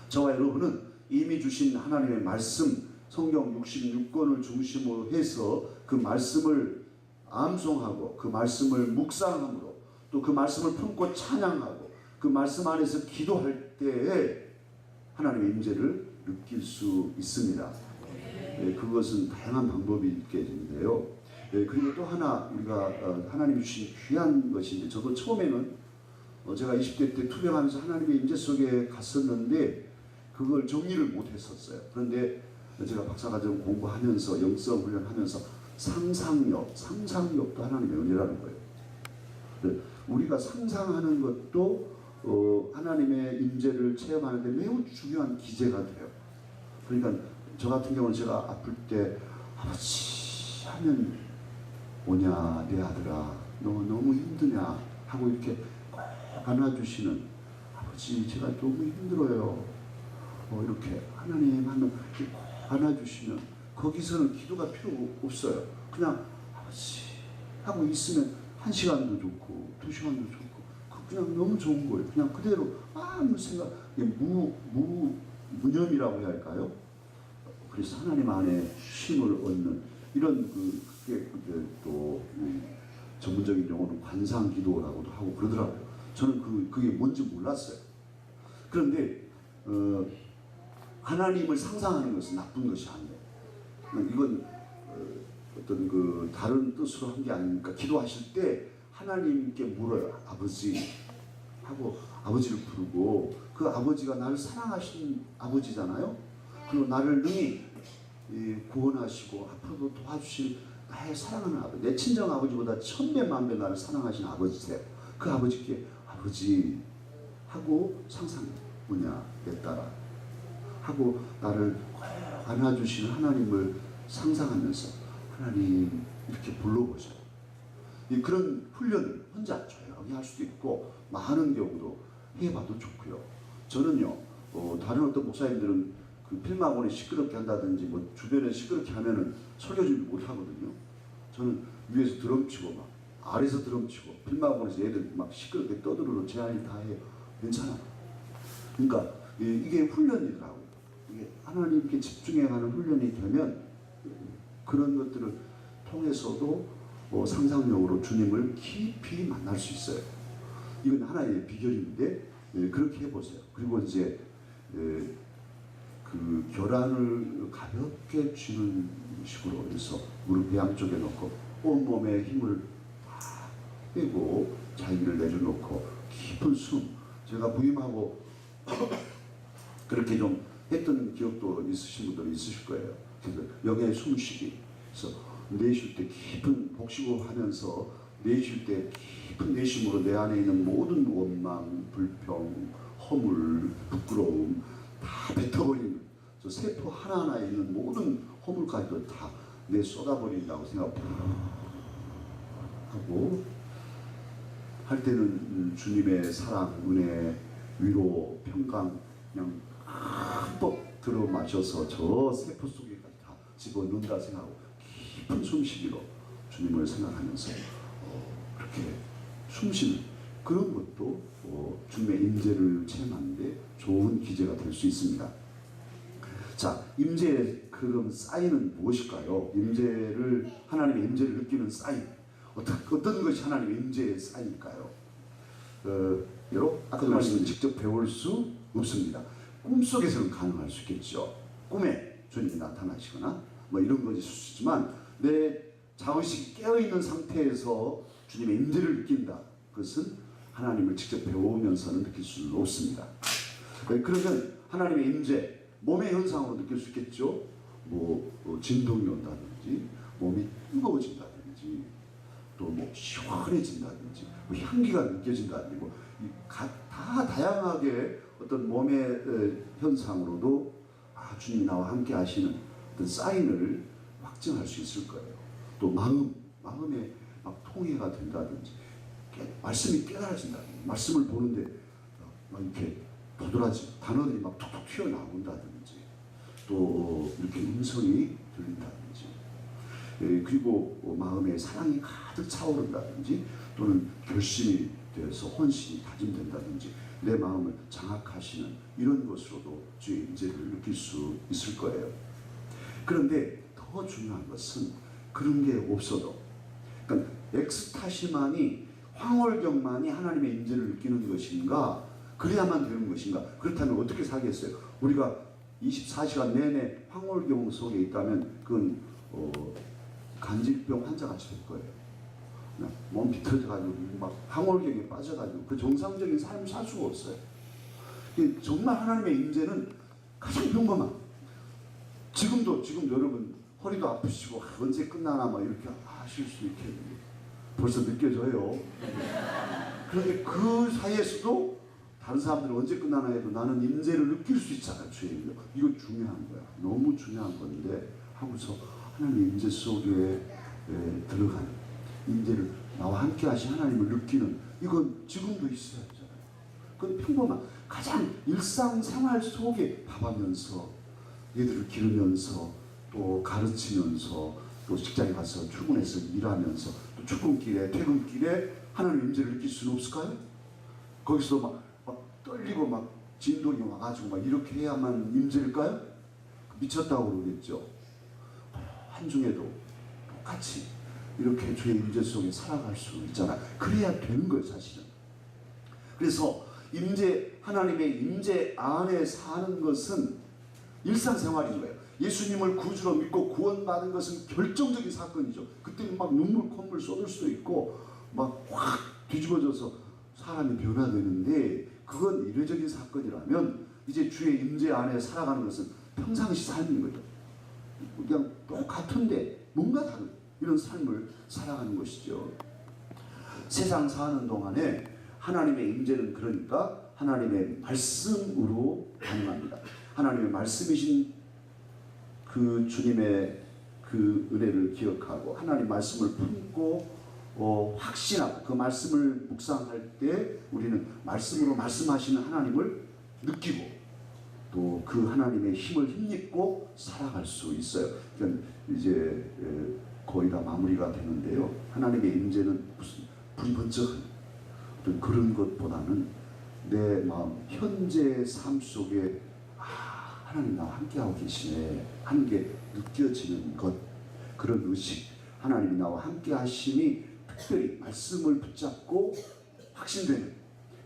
저와 여러분은 이미 주신 하나님의 말씀 성경 66권을 중심으로 해서 그 말씀을 암송하고 그 말씀을 묵상함으로 또 그 말씀을 품고 찬양하고 그 말씀 안에서 기도할 때에 하나님의 임재를 느낄 수 있습니다. 그것은 다양한 방법이 있겠는데요. 그리고 또 하나 우리가 하나님이 주신 귀한 것인데, 저도 처음에는 제가 20대 때 투병하면서 하나님의 임재 속에 갔었는데 그걸 정리를 못했었어요. 그런데 제가 박사과정 공부하면서 영성 훈련하면서 상상력도 하나님의 은혜라는 거예요. 우리가 상상하는 것도 하나님의 임재를 체험하는 데 매우 중요한 기제가 돼요. 그러니까 저 같은 경우는 제가 아플 때 아버지 하면 오냐 내 아들아 너 너무 힘드냐 하고 이렇게 꼭 안아주시는 아버지 제가 너무 힘들어요. 이렇게 하나님 하면 이렇게 꼭 안아주시면 거기서는 기도가 필요 없어요. 그냥 아버지 하고 있으면 1시간도 좋고 2시간도 좋고 그냥 너무 좋은 거예요. 그냥 그대로 아무 생각 무념이라고 해야 할까요? 그래서 하나님 안에 쉼을 얻는 이런 그게 또 전문적인 용어는 관상기도라고도 하고 그러더라고요. 저는 그게 뭔지 몰랐어요. 그런데 하나님을 상상하는 것은 나쁜 것이 아니에요. 이건 어떤 그 다른 뜻으로 한 게 아니니까 기도하실 때 하나님께 물어요. 아버지 하고 아버지를 부르고 그 아버지가 나를 사랑하신 아버지잖아요. 그리고 나를 능히 구원하시고 앞으로도 도와주실 나의 사랑하는 아버지, 내 친정 아버지보다 1000배 만배 나를 사랑하신 아버지세요. 그 아버지께 아버지 하고 상상해. 뭐냐 내 딸아 하고 나를 꼭 안아주시는 하나님을 상상하면서 하나님 이렇게 불러보세요. 그런 훈련을 혼자 조용히 할 수도 있고 많은 경우도 해봐도 좋고요. 저는요 다른 어떤 목사님들은 그 필마곤에 시끄럽게 한다든지 뭐 주변에 시끄럽게 하면은 설교 준비 못 하거든요. 저는 위에서 드럼 치고 막 아래에서 드럼 치고 필마곤에서 애들 막 시끄럽게 떠들어도 제 아이 다 해요. 괜찮아. 그러니까 이게 훈련이더라고요. 이게 하나님께 집중해가는 훈련이 되면 그런 것들을 통해서도 상상력으로 주님을 깊이 만날 수 있어요. 이건 하나의 비결인데 그렇게 해보세요. 그리고 이제 그 결안을 가볍게 쥐는 식으로 해서 무릎 양쪽에 놓고 온몸에 힘을 다 빼고 자기를 내려놓고 깊은 숨. 제가 부임하고 그렇게 좀 했던 기억도 있으신 분들은 있으실 거예요. 그래서 영의 숨쉬기. 그래서 내쉴 때 깊은 복식호흡 하면서 내쉴 때 깊은 내쉬므로 내 안에 있는 모든 원망, 불평, 허물, 부끄러움 다 뱉어버리는 저 세포 하나하나에 있는 모든 허물까지도 다 내 쏟아버린다고 생각하고 할 때는 주님의 사랑, 은혜, 위로, 평강 그냥 흠뻑 들어 마셔서 저 세포 속에까지 다 집어넣는다 생각하고 깊은 숨쉬기로 주님을 생각하면서 그렇게 숨쉬는 그런 것도 주님의 임재를 체험하는데 좋은 기제가 될 수 있습니다. 자, 임재의 그럼 사인은 무엇일까요? 하나님의 임재를 느끼는 사인. 어떤 것이 하나님의 임재의 사인일까요? 여러분, 아까도 말씀드린 직접 배울 수 없습니다. 꿈속에서는 가능할 수 있겠죠. 꿈에 주님이 나타나시거나 뭐 이런 것이 있을 수 있지만 내 자의식이 깨어있는 상태에서 주님의 임재를 느낀다. 그것은 하나님을 직접 배우면서는 느낄 수는 없습니다. 그러면 하나님의 임재, 몸의 현상으로 느낄 수 있겠죠. 진동이 온다든지 몸이 뜨거워진다든지 또 시원해진다든지 향기가 느껴진다든지 다 다양하게 어떤 몸의 현상으로도 주님이 나와 함께 하시는 어떤 사인을 확증할 수 있을 거예요. 또 마음에 막 통해가 된다든지 말씀이 깨달아진다든지 말씀을 보는데 막 이렇게 도드라지 단어들이 막 툭툭 튀어나온다든지 또 이렇게 음성이 들린다든지 그리고 마음에 사랑이 가득 차오른다든지 또는 결심이 되어서 헌신이 다짐된다든지 내 마음을 장악하시는 이런 것으로도 주의 임재를 느낄 수 있을 거예요. 그런데 더 중요한 것은 그런 게 없어도 그러니까 엑스타시만이 황홀경만이 하나님의 임재를 느끼는 것인가 그래야만 되는 것인가 그렇다면 어떻게 살겠어요? 우리가 24시간 내내 황홀경 속에 있다면 그건 간질병 환자같이 될 거예요. 몸 비틀어져가지고 막 황홀경에 빠져가지고 그 정상적인 삶을 살 수가 없어요. 정말 하나님의 임재는 가장 평범한. 지금 여러분 허리도 아프시고 언제 끝나나 막 이렇게 하실 수 있게 벌써 느껴져요. 그런데 그 사이에서도 다른 사람들은 언제 끝나나 해도 나는 임재를 느낄 수 있잖아요. 주의 임재. 이거 중요한 거야. 너무 중요한 건데 하고서 하나님의 임재 속에 들어가는 임재를 나와 함께 하신 하나님을 느끼는 이건 지금도 있어야 하잖아요. 그건 평범한 가장 일상생활 속에 밥하면서 얘들을 기르면서 또 가르치면서 또 직장에 가서 출근해서 일하면서 또 출근길에 퇴근길에 하나님의 임재를 느낄 수는 없을까요? 거기서 막 떨리고 막 진동이 와가지고 막 이렇게 해야만 임재일까요? 미쳤다고 그러겠죠. 한중에도 똑같이 이렇게 주의 임재 속에 살아갈 수 있잖아요. 그래야 되는 거예요, 사실은. 그래서 하나님의 임재 안에 사는 것은 일상생활인 거예요. 예수님을 구주로 믿고 구원받은 것은 결정적인 사건이죠. 그때는 막 눈물 콧물 쏟을 수도 있고 막 확 뒤집어져서 사람이 변화되는데 그건 이례적인 사건이라면 이제 주의 임재 안에 살아가는 것은 평상시 삶인 거죠. 그냥 똑같은데 뭔가 다른 이런 삶을 살아가는 것이죠. 세상 사는 동안에 하나님의 임재는 그러니까 하나님의 말씀으로 가능합니다. 하나님의 말씀이신 그 주님의 그 은혜를 기억하고 하나님 말씀을 품고 확신하고 그 말씀을 묵상할 때 우리는 말씀으로 말씀하시는 하나님을 느끼고 또 그 하나님의 힘을 힘입고 살아갈 수 있어요. 그러니까 이제 거의 다 마무리가 되는데요. 하나님의 임재는 무슨 불이 번쩍한 어떤 그런 것보다는 내 마음 현재의 삶 속에 하나님 나와 함께하고 계시네 하는 게 느껴지는 것, 그런 의식, 하나님이 나와 함께 하심이 특별히 말씀을 붙잡고 확신되는.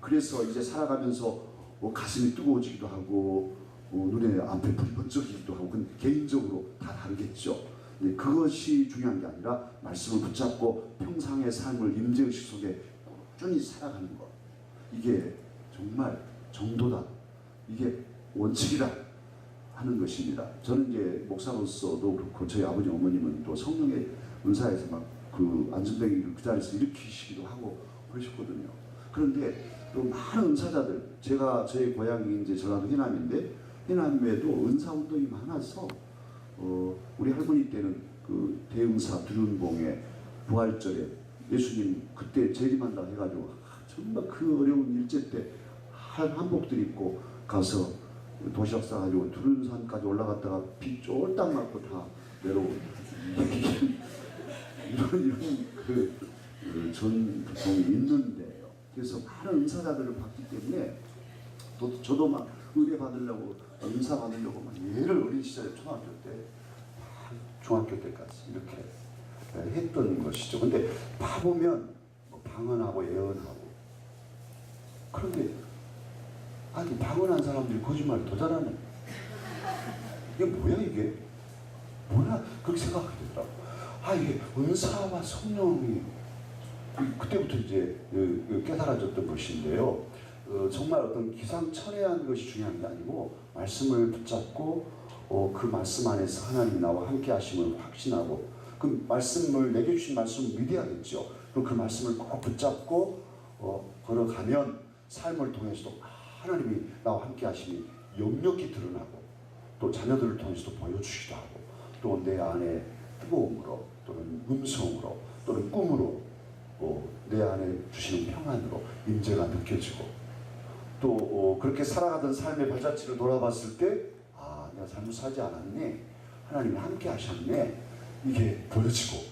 그래서 이제 살아가면서 가슴이 뜨거워지기도 하고 눈에 앞에 불이 번쩍이기도 하고 그건 개인적으로 다 다르겠죠. 근데 그것이 중요한 게 아니라 말씀을 붙잡고 평상의 삶을 임재의식 속에 꾸준히 살아가는 것, 이게 정말 정도다, 이게 원칙이다 하는 것입니다. 저는 이제 목사로서도 그렇고 저희 아버지 어머님은 또 성령의 은사에서 막 그 안전뱅이를 그 자리에서 일으키시기도 하고 그러셨거든요. 그런데 또 많은 은사자들, 저희 고향이 이제 전라도 해남인데 해남에도 은사 운동이 많아서 우리 할머니 때는 그 대응사 두륜봉에 부활절에 예수님 그때 재림한다 해가지고 정말 그 어려운 일제 때 한복들 입고 가서 도시락 싸가지고 두륜산까지 올라갔다가 비 쫄딱 맞고 다 내려오고 이런 전 교통이 있는데요. 그래서 많은 은사자들을 봤기 때문에 또 저도 막 의뢰 받으려고 은사 받으려고 막 예를 어린 시절에 초등학교 때 중학교 때까지 이렇게 했던 것이죠. 근데 봐보면 뭐 방언하고 예언하고 그런데 아니 방언한 사람들이 거짓말을 더 잘하네. 이게 뭐야 이게? 뭐야 그렇게 생각하게 되더라고. 이게 은사와 성령이 그때부터 이제 깨달아졌던 것인데요. 정말 어떤 기상천외한 것이 중요한 게 아니고 말씀을 붙잡고 그 말씀 안에서 하나님이 나와 함께 하심을 확신하고 그 말씀을 내게 주신 말씀을 믿어야겠죠. 그럼 그 말씀을 꼭 붙잡고 걸어가면 삶을 통해서도 하나님이 나와 함께 하심이 역력히 드러나고 또 자녀들을 통해서도 보여주기도 하고 또 내 안에 뜨거움으로 또는 음성으로 또는 꿈으로 내 안에 주시는 평안으로 임재가 느껴지고 또 그렇게 살아가던 삶의 발자취를 돌아봤을 때 내가 잘못 살지 않았네, 하나님이 함께 하셨네, 이게 보여지고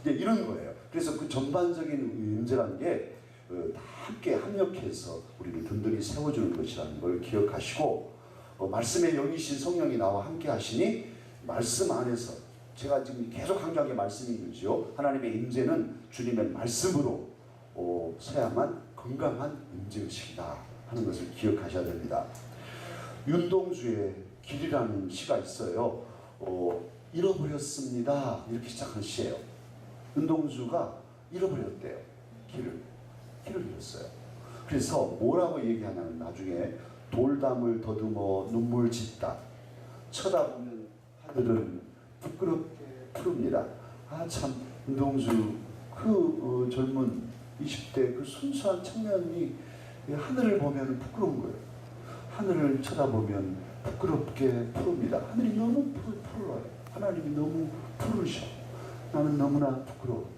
이런 거예요. 그래서 그 전반적인 임재라는 게 다 함께 합력해서 우리를 든든히 세워주는 것이라는 걸 기억하시고 말씀의 영이신 성령이 나와 함께 하시니 말씀 안에서 제가 지금 계속 강조한 게 말씀인 거죠. 하나님의 임재는 주님의 말씀으로 서야만 건강한 임재의식이다 하는 것을 기억하셔야 됩니다. 윤동주의 길이라는 시가 있어요. 잃어버렸습니다. 이렇게 시작하는 시예요. 은동주가 잃어버렸대요. 길을 잃었어요. 그래서 뭐라고 얘기하냐면 나중에 돌담을 더듬어 눈물 짓다. 쳐다보면 하늘은 부끄럽게 푸릅니다. 아 참 은동주 그 젊은 20대 그 순수한 청년이 하늘을 보면 부끄러운 거예요. 하늘을 쳐다보면 부끄럽게 푸릅니다. 하늘이 너무 푸르러요. 하나님이 너무 푸르셔. 나는 너무나 부끄러워.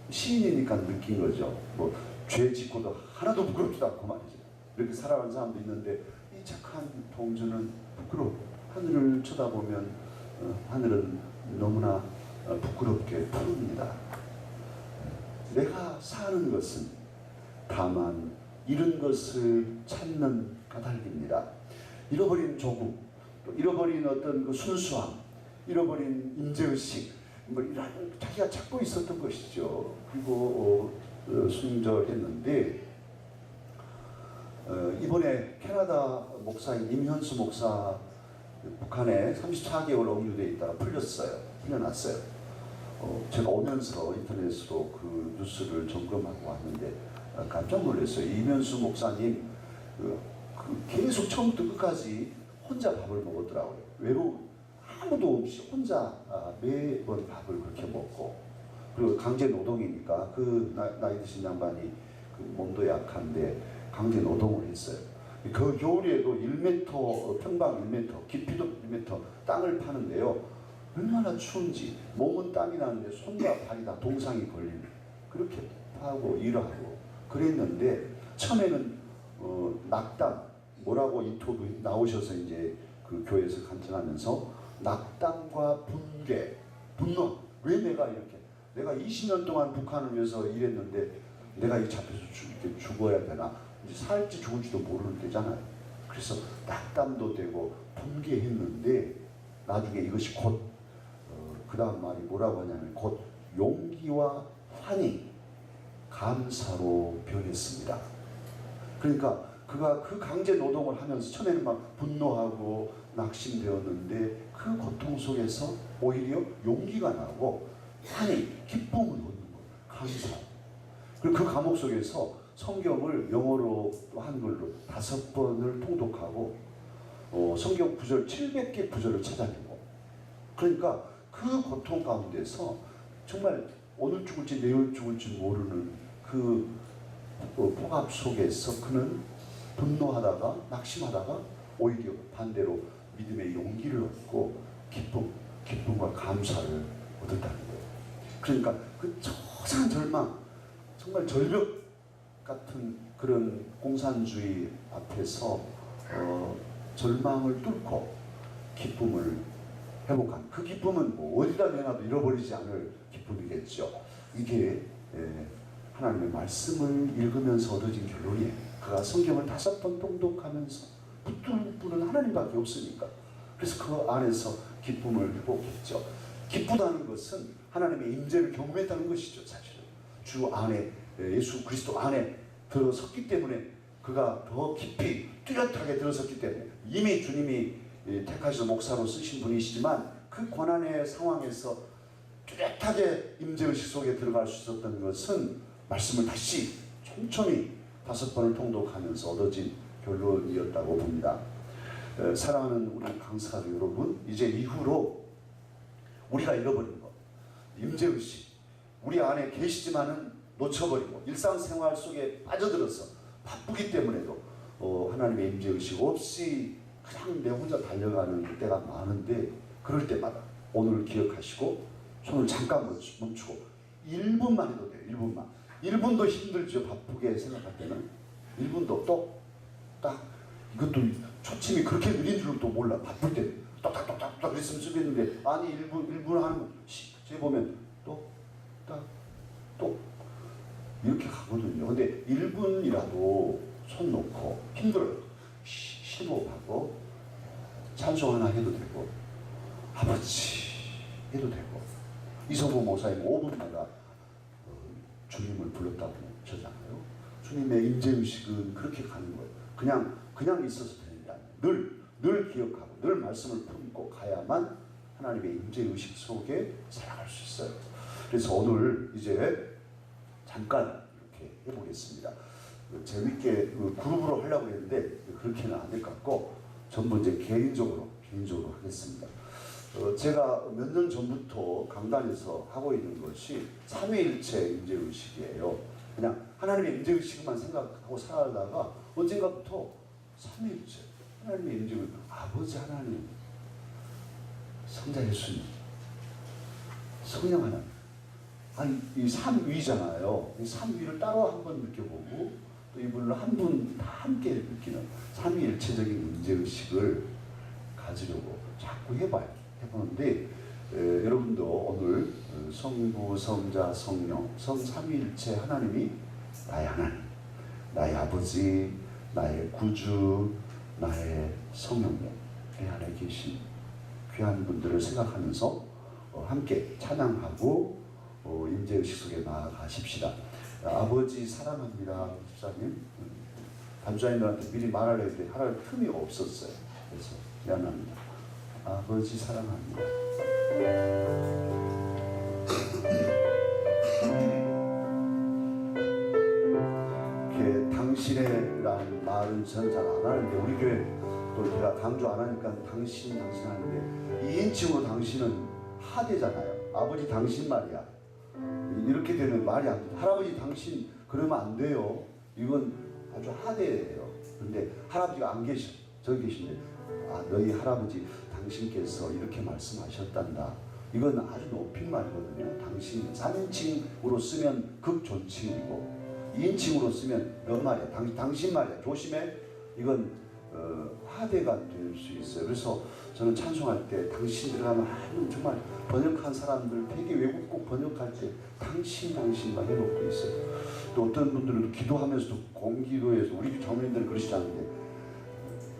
시인이니까 느낀 거죠. 뭐 죄 짓고도 하나도 부끄럽지도 않고 말이죠. 이렇게 살아가는 사람도 있는데 이 착한 동주는 부끄러워. 하늘을 쳐다보면 하늘은 너무나 부끄럽게 푸릅니다. 내가 사는 것은 다만 잃은 것을 찾는 까닭입니다. 잃어버린 조국, 또 잃어버린 어떤 그 순수함, 잃어버린 인재의식, 뭐 이런 자기가 찾고 있었던 것이죠. 그리고 순절했는데 이번에 캐나다 목사인 임현수 목사 북한에 34개월 억류되어 있다가 풀려났어요. 제가 오면서 인터넷으로 그 뉴스를 점검하고 왔는데 깜짝 놀랐어요. 임현수 목사님 계속 처음부터 끝까지 혼자 밥을 먹었더라고요. 아무도 없이 혼자 매번 밥을 그렇게 먹고, 그리고 강제 노동이니까 그 나이 드신 양반이 그 몸도 약한데 강제 노동을 했어요. 그 겨울에도 1m, 평방 1m, 깊이도 1m 땅을 파는데요. 얼마나 추운지 몸은 땀이 나는데 손과 발이 다 동상이 걸리는, 그렇게 파고 일하고 그랬는데 처음에는 낙담 뭐라고 인터뷰 나오셔서 이제 그 교회에서 간증하면서 낙담과 분개, 분노. 왜 내가 20년 동안 북한을 위해서 일했는데 내가 이 잡혀서 이렇게 죽어야 되나? 이제 살지 죽을지도 모르는 때잖아요. 그래서 낙담도 되고 분개했는데 나중에 이것이 곧 그 다음 말이 뭐라고 하냐면 곧 용기와 환희, 감사로 변했습니다. 그러니까 그가 그 강제 노동을 하면서 처음에는 막 분노하고 낙심되었는데 그 고통 속에서 오히려 용기가 나고 환희, 기쁨을 얻는 거예요. 감사. 그리고 그 감옥 속에서 성경을 영어로 또 한글로 5번을 통독하고 성경 구절 700개 구절을 찾아내고, 그러니까 그 고통 가운데서 정말 오늘 죽을지 내일 죽을지 모르는 그 폭압 속에서 그는 분노하다가 낙심하다가 오히려 반대로 믿음의 용기를 얻고 기쁨과 감사를 얻었다는 거예요. 그러니까 그 초상한 절망, 정말 절벽 같은 그런 공산주의 앞에서 절망을 뚫고 기쁨을 회복한, 그 기쁨은 뭐 어디다 내놔도 잃어버리지 않을 기쁨이겠죠. 이게 하나님의 말씀을 읽으면서 얻어진 결론이에요. 그가 성경을 5번 통독하면서 붙들 분은 하나님밖에 없으니까. 그래서 그 안에서 기쁨을 회복했죠. 기쁘다는 것은 하나님의 임재를 경험했다는 것이죠. 사실은 주 안에, 예수 그리스도 안에 들어섰기 때문에, 그가 더 깊이 뚜렷하게 들어섰기 때문에, 이미 주님이 택하셔서 목사로 쓰신 분이시지만 그 고난의 상황에서 뚜렷하게 임재의식 속에 들어갈 수 있었던 것은 말씀을 다시 촘촘히 5번을 통독하면서 얻어진 결론이었다고 봅니다. 사랑하는 우리 강사들 여러분, 이제 이후로 우리가 잃어버린 것, 임재의식, 우리 안에 계시지만은 놓쳐버리고 일상생활 속에 빠져들어서 바쁘기 때문에도 하나님의 임재의식 없이 그냥 내 혼자 달려가는 때가 많은데, 그럴 때마다 오늘 기억하시고 손을 잠깐 멈추고 1분만 해도 돼요. 1분만. 1분도 힘들죠. 바쁘게 생각할 때는 1분도 똑딱, 이것도 초침이 그렇게 느린 줄도 몰라. 바쁠 때 똑딱똑딱똑딱 그랬으면 쓰겠는데, 아니 1분 하면 제 보면 똑딱 이렇게 가거든요. 근데 1분이라도 손 놓고 힘들어요. 심호흡하고 찬송 하나 해도 되고 아버지 해도 되고, 이성호 목사님 5분 내가 주님을 불렀다고 하잖아요. 주님의 임재의식은 그렇게 가는 거예요. 그냥 있어서 되는 게 아니에요. 늘 늘 기억하고 늘 말씀을 품고 가야만 하나님의 임재의식 속에 살아갈 수 있어요. 그래서 오늘 이제 잠깐 이렇게 해보겠습니다. 재밌게 그룹으로 하려고 했는데 그렇게는 안 될 것 같고 전부 이제 개인적으로 하겠습니다. 제가 몇 년 전부터 강단에서 하고 있는 것이 삼위일체 임재의식이에요. 그냥 하나님의 임재의식만 생각하고 살아가다가 언젠가부터 삼위일체 하나님의 임재의식, 아버지 하나님, 성자 예수님, 성령 하나님, 아니 이 삼위잖아요. 이 삼위를 따로 한번 느껴보고 또 이분을 한 분 다 함께 느끼는 삼위일체적인 임재의식을 가지려고 자꾸 해보는데 여러분도 오늘 성부, 성자, 성령, 성삼위일체 하나님이 나의 하나님, 나의 아버지, 나의 구주, 나의 성령님, 내 안에 계신 귀한 분들을 생각하면서 함께 찬양하고 임재의식 속에 나아가십시다. 아버지 사랑합니다. 집사님, 단주자님들한테 미리 말하려 했는데 할 틈이 없었어요. 그래서 미안합니다. 아버지 사랑합니다. 이렇게 당신의라는 말은 저는 잘 안 하는데 우리 교회 또 제가 강조 안 하니까 당신 하는데 2인칭으로 당신은 하대잖아요. 아버지 당신 말이야. 이렇게 되면 말이 안 돼. 할아버지 당신 그러면 안 돼요. 이건 아주 하대예요. 근데 할아버지가 안 계셔. 저기 계신데 너희 할아버지 당신께서 이렇게 말씀하셨단다. 이건 아주 높인 말이거든요. 당신 3인칭으로 쓰면 극존칭이고 2인칭으로 쓰면 너 말이야. 당신 말이야. 조심해. 이건 하대가 될 수 있어요. 그래서 저는 찬송할 때 당신 들어가면 정말 번역한 사람들 되게 외국곡 번역할 때 당신만 해놓고 있어요. 또 어떤 분들은 기도하면서도 공기도에서 우리 장로님들은 그러시지 않는데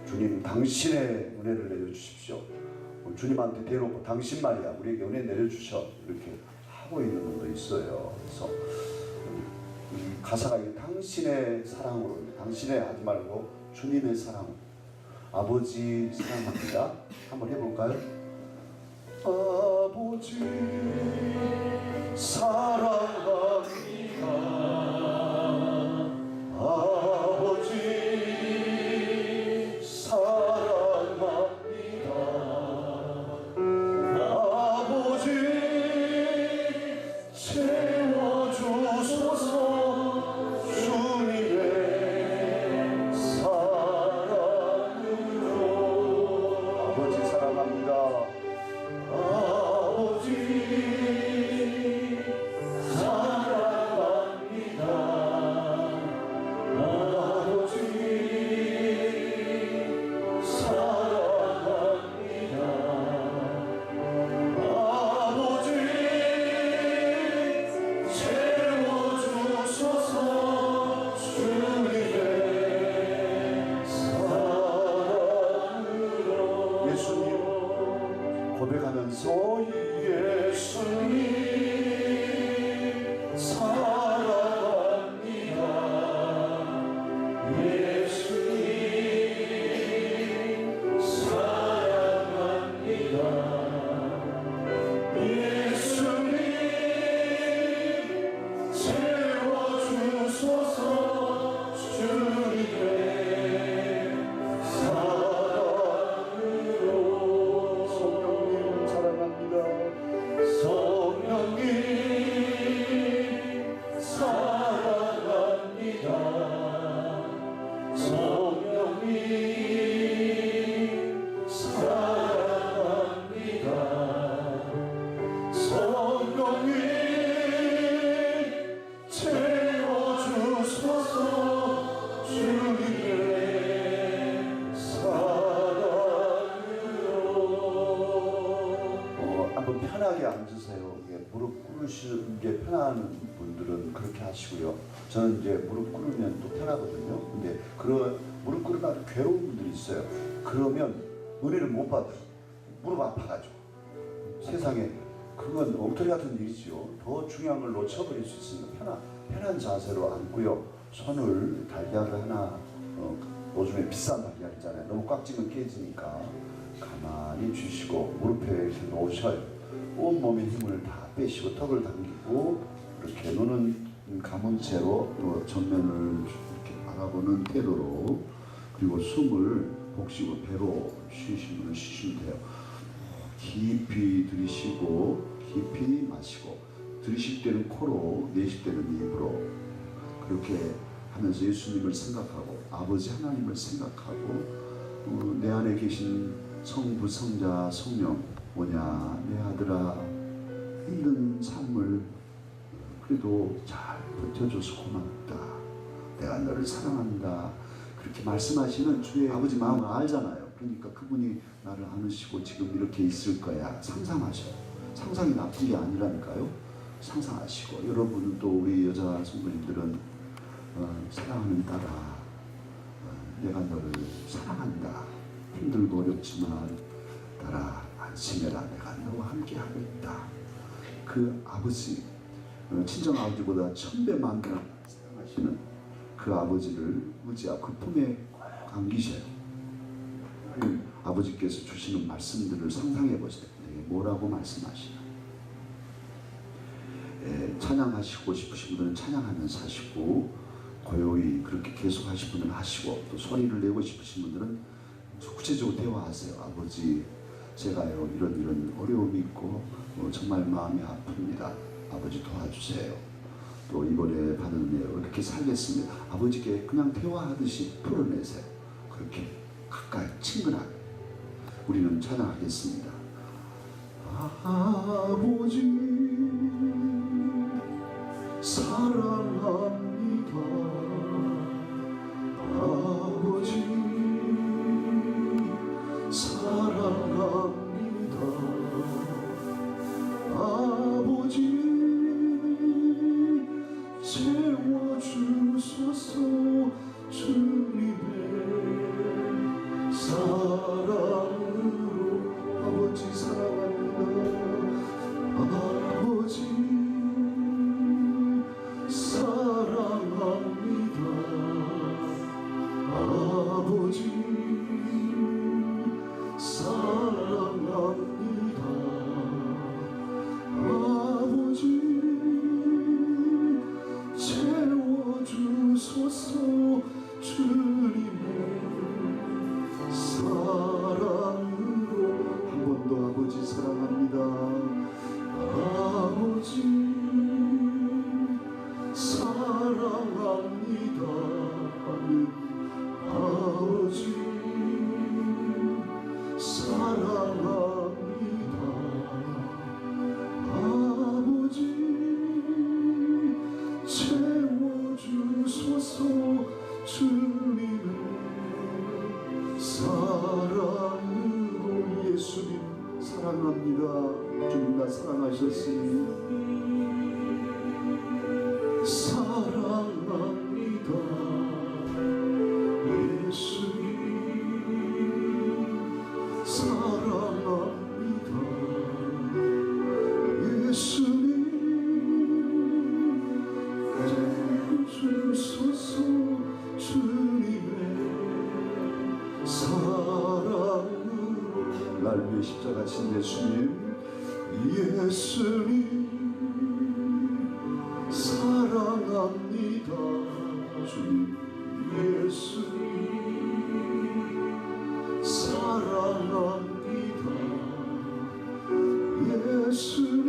주님 당신의 은혜를 내려주십시오. 주님한테 대놓고 당신 말이야 우리에게 은혜 내려주셔 이렇게 하고 있는 분도 있어요. 그래서 이 가사가 당신의 사랑으로 당신의 하지 말고 주님의 사랑으로 아버지 사랑합니다. 한번 해볼까요? 아버지 사랑합니다. 아버지 사랑합니다. 아버지 채워주소서 주님의 사랑으로. 아버지 사랑합니다. 아버지 사랑합니다. 아버지 사랑합니다. 아버지 채워주소서 주님의 사랑으로. 예수님 고백하면서 예수님 사랑합니다. 예수님 사랑합니다. 예수님 채워주소서 주님의 사랑으로. 성령님 사랑합니다. 성령님 사랑합니다. 성령님 사랑합니다. 성령님 채워주소서 주님의 사랑으로. 한번 편하게 앉으세요. 무릎 꿇으시는 게 편한 분들은 그렇게 하시고요. 저는 이제 무릎 꿇으면 또 편하거든요. 근데 무릎 꿇으면 괴로운 분들이 있어요. 그러면 은혜를 못 받아요. 무릎 아파가지고. 세상에 그건 엉터리 같은 일이지요. 더 중요한 걸 놓쳐버릴 수 있으니까 편한 자세로 앉고요. 손을 달걀을 하나 요즘에 비싼 달걀 있잖아요. 너무 꽉 찌면 깨지니까 가만히 주시고 무릎에 이렇게 놓으셔요. 온몸의 힘을 다 빼시고 턱을 당기고 이렇게 눈은 감은 채로 또 전면을 이렇게 바라보는 태도로, 그리고 숨을 복식으로 배로 쉬시면 쉬시면 돼요. 깊이 들이쉬고 깊이 마시고, 들이쉴 때는 코로, 내쉴 때는 입으로, 그렇게 하면서 예수님을 생각하고 아버지 하나님을 생각하고 내 안에 계신 성부, 성자, 성령, 뭐냐 내 아들아, 힘든 삶을 그래도 잘 버텨줘서 고맙다, 내가 너를 사랑한다, 그렇게 말씀하시는 주의 아버지 마음을 알잖아요. 그러니까 그분이 나를 안으시고 지금 이렇게 있을 거야 상상하셔. 상상이 나쁜 게 아니라니까요. 상상하시고, 여러분은 또 우리 여자 성도님들은 사랑하는 딸아, 내가 너를 사랑한다, 힘들고 어렵지만 딸아 안심해라, 내가 너와 함께 하겠다. 그 아버지, 친정 아버지보다 1000배 만배 사랑하시는 그 아버지를 의지하고 그 품에 안기셔요. 아버지께서 주시는 말씀들을 상상해 보세요. 내게 뭐라고 말씀하시나. 찬양하시고 싶으신 분들은 찬양하면서 하시고, 고요히 그렇게 계속 하실 분들은 하시고, 또 소리를 내고 싶으신 분들은 구체적으로 대화하세요. 아버지, 제가요 이런 어려움이 있고 정말 마음이 아픕니다. 아버지 도와주세요. 또 이번에 받은 은혜 이렇게 살겠습니다. 아버지께 그냥 대화하듯이 풀어내세요. 그렇게 가까이 친근하게 우리는 찬양하겠습니다. 아버지 사랑합니다. 아버지 사랑합니다. 아버지 채워주소서. 주님의 사랑으로 아버지 사랑합니다. 아버지 사랑합니다. 아버지 사랑합니다. 아버지 채워주소서. 주님의 사랑으로 한 번 더 아버지 사랑합니다. 아버지 사랑합니다. 아버지 사랑합니다. 아버지 채워주소서. 주님의 사랑으로 예수님 사랑합니다. 주님 나 사랑하셨으니 사랑합니다. 예수님 사랑합니다. 예수님 주소서. 주님의 사랑으로 날 위해 십자가 진 예수님. 예수님 사랑합니다. 주님 예수님 사랑합니다. 예수님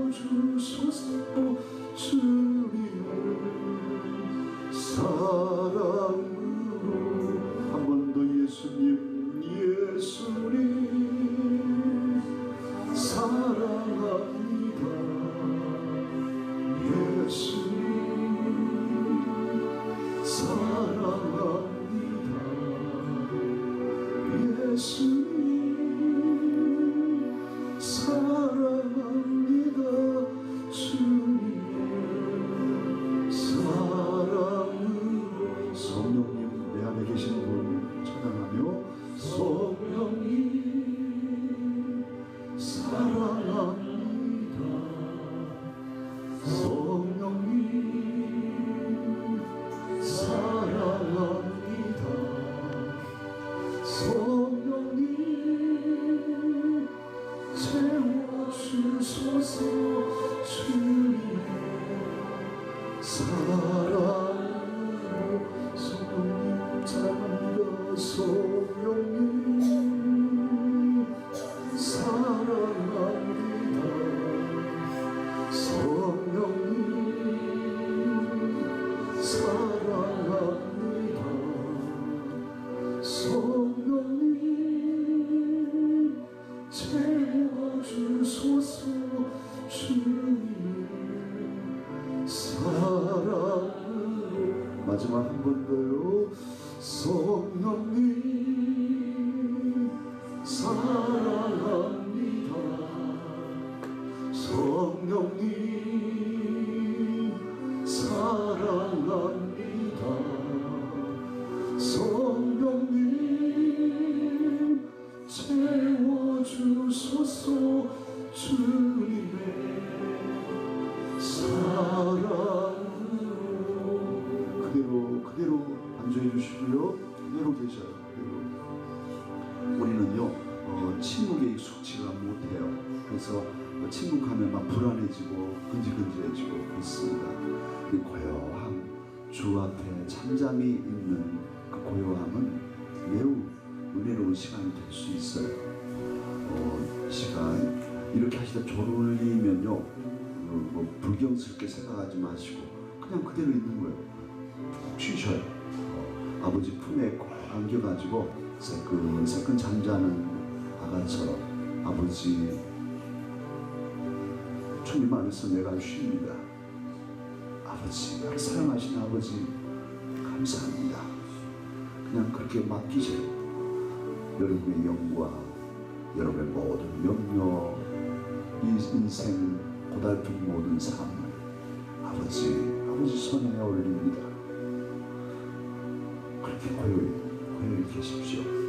채워주소서. 주님의 사랑으로 한 번 더 예수님. 예수님 사랑합니다. 예수님 사랑합니다. 예수님 사랑합니다. 주님의 사랑으로 성령님 내 안에 계신 분 찬양하며 성령님 사랑합니다. 성령님 성령님 채워주소서 주님의 사랑으로 성령님 사랑합니다 성령님 사랑합니다 성령님 사랑합니다 성령님 채워주소서 주님의 사랑으로 마지막 한 번 더요 성령님 사랑합니다 성령님 사랑합니다 성령님 채워주소서 주님의 사랑으로 그대로 안주해 주시고요 그대로 계셔요 그대로. 우리는요 침묵에 익숙지가 못해요 그래서 침묵하면 막 불안해지고 근질근질해지고 그렇습니다 그 고요함 주 앞에 잠잠히 있는 그 고요함은 매우 은혜로운 시간이 될 수 있어요 시간 이렇게 하시다 졸리면요 뭐 불경스럽게 생각하지 마시고 그냥 그대로 있는 거예요 푹 쉬셔요 아버지 품에 꼭 안겨가지고 새끈새끈 잠자는 아가처럼 아버지 주님 안에서 내가 쉽니다 아버지 사랑하신 아버지 감사합니다 그냥 그렇게 맡기세요 여러분의 영광 여러분의 모든 명령 이 인생 고달픈 모든 삶을 아버지 손에 올립니다 그렇게 고요히 계십시오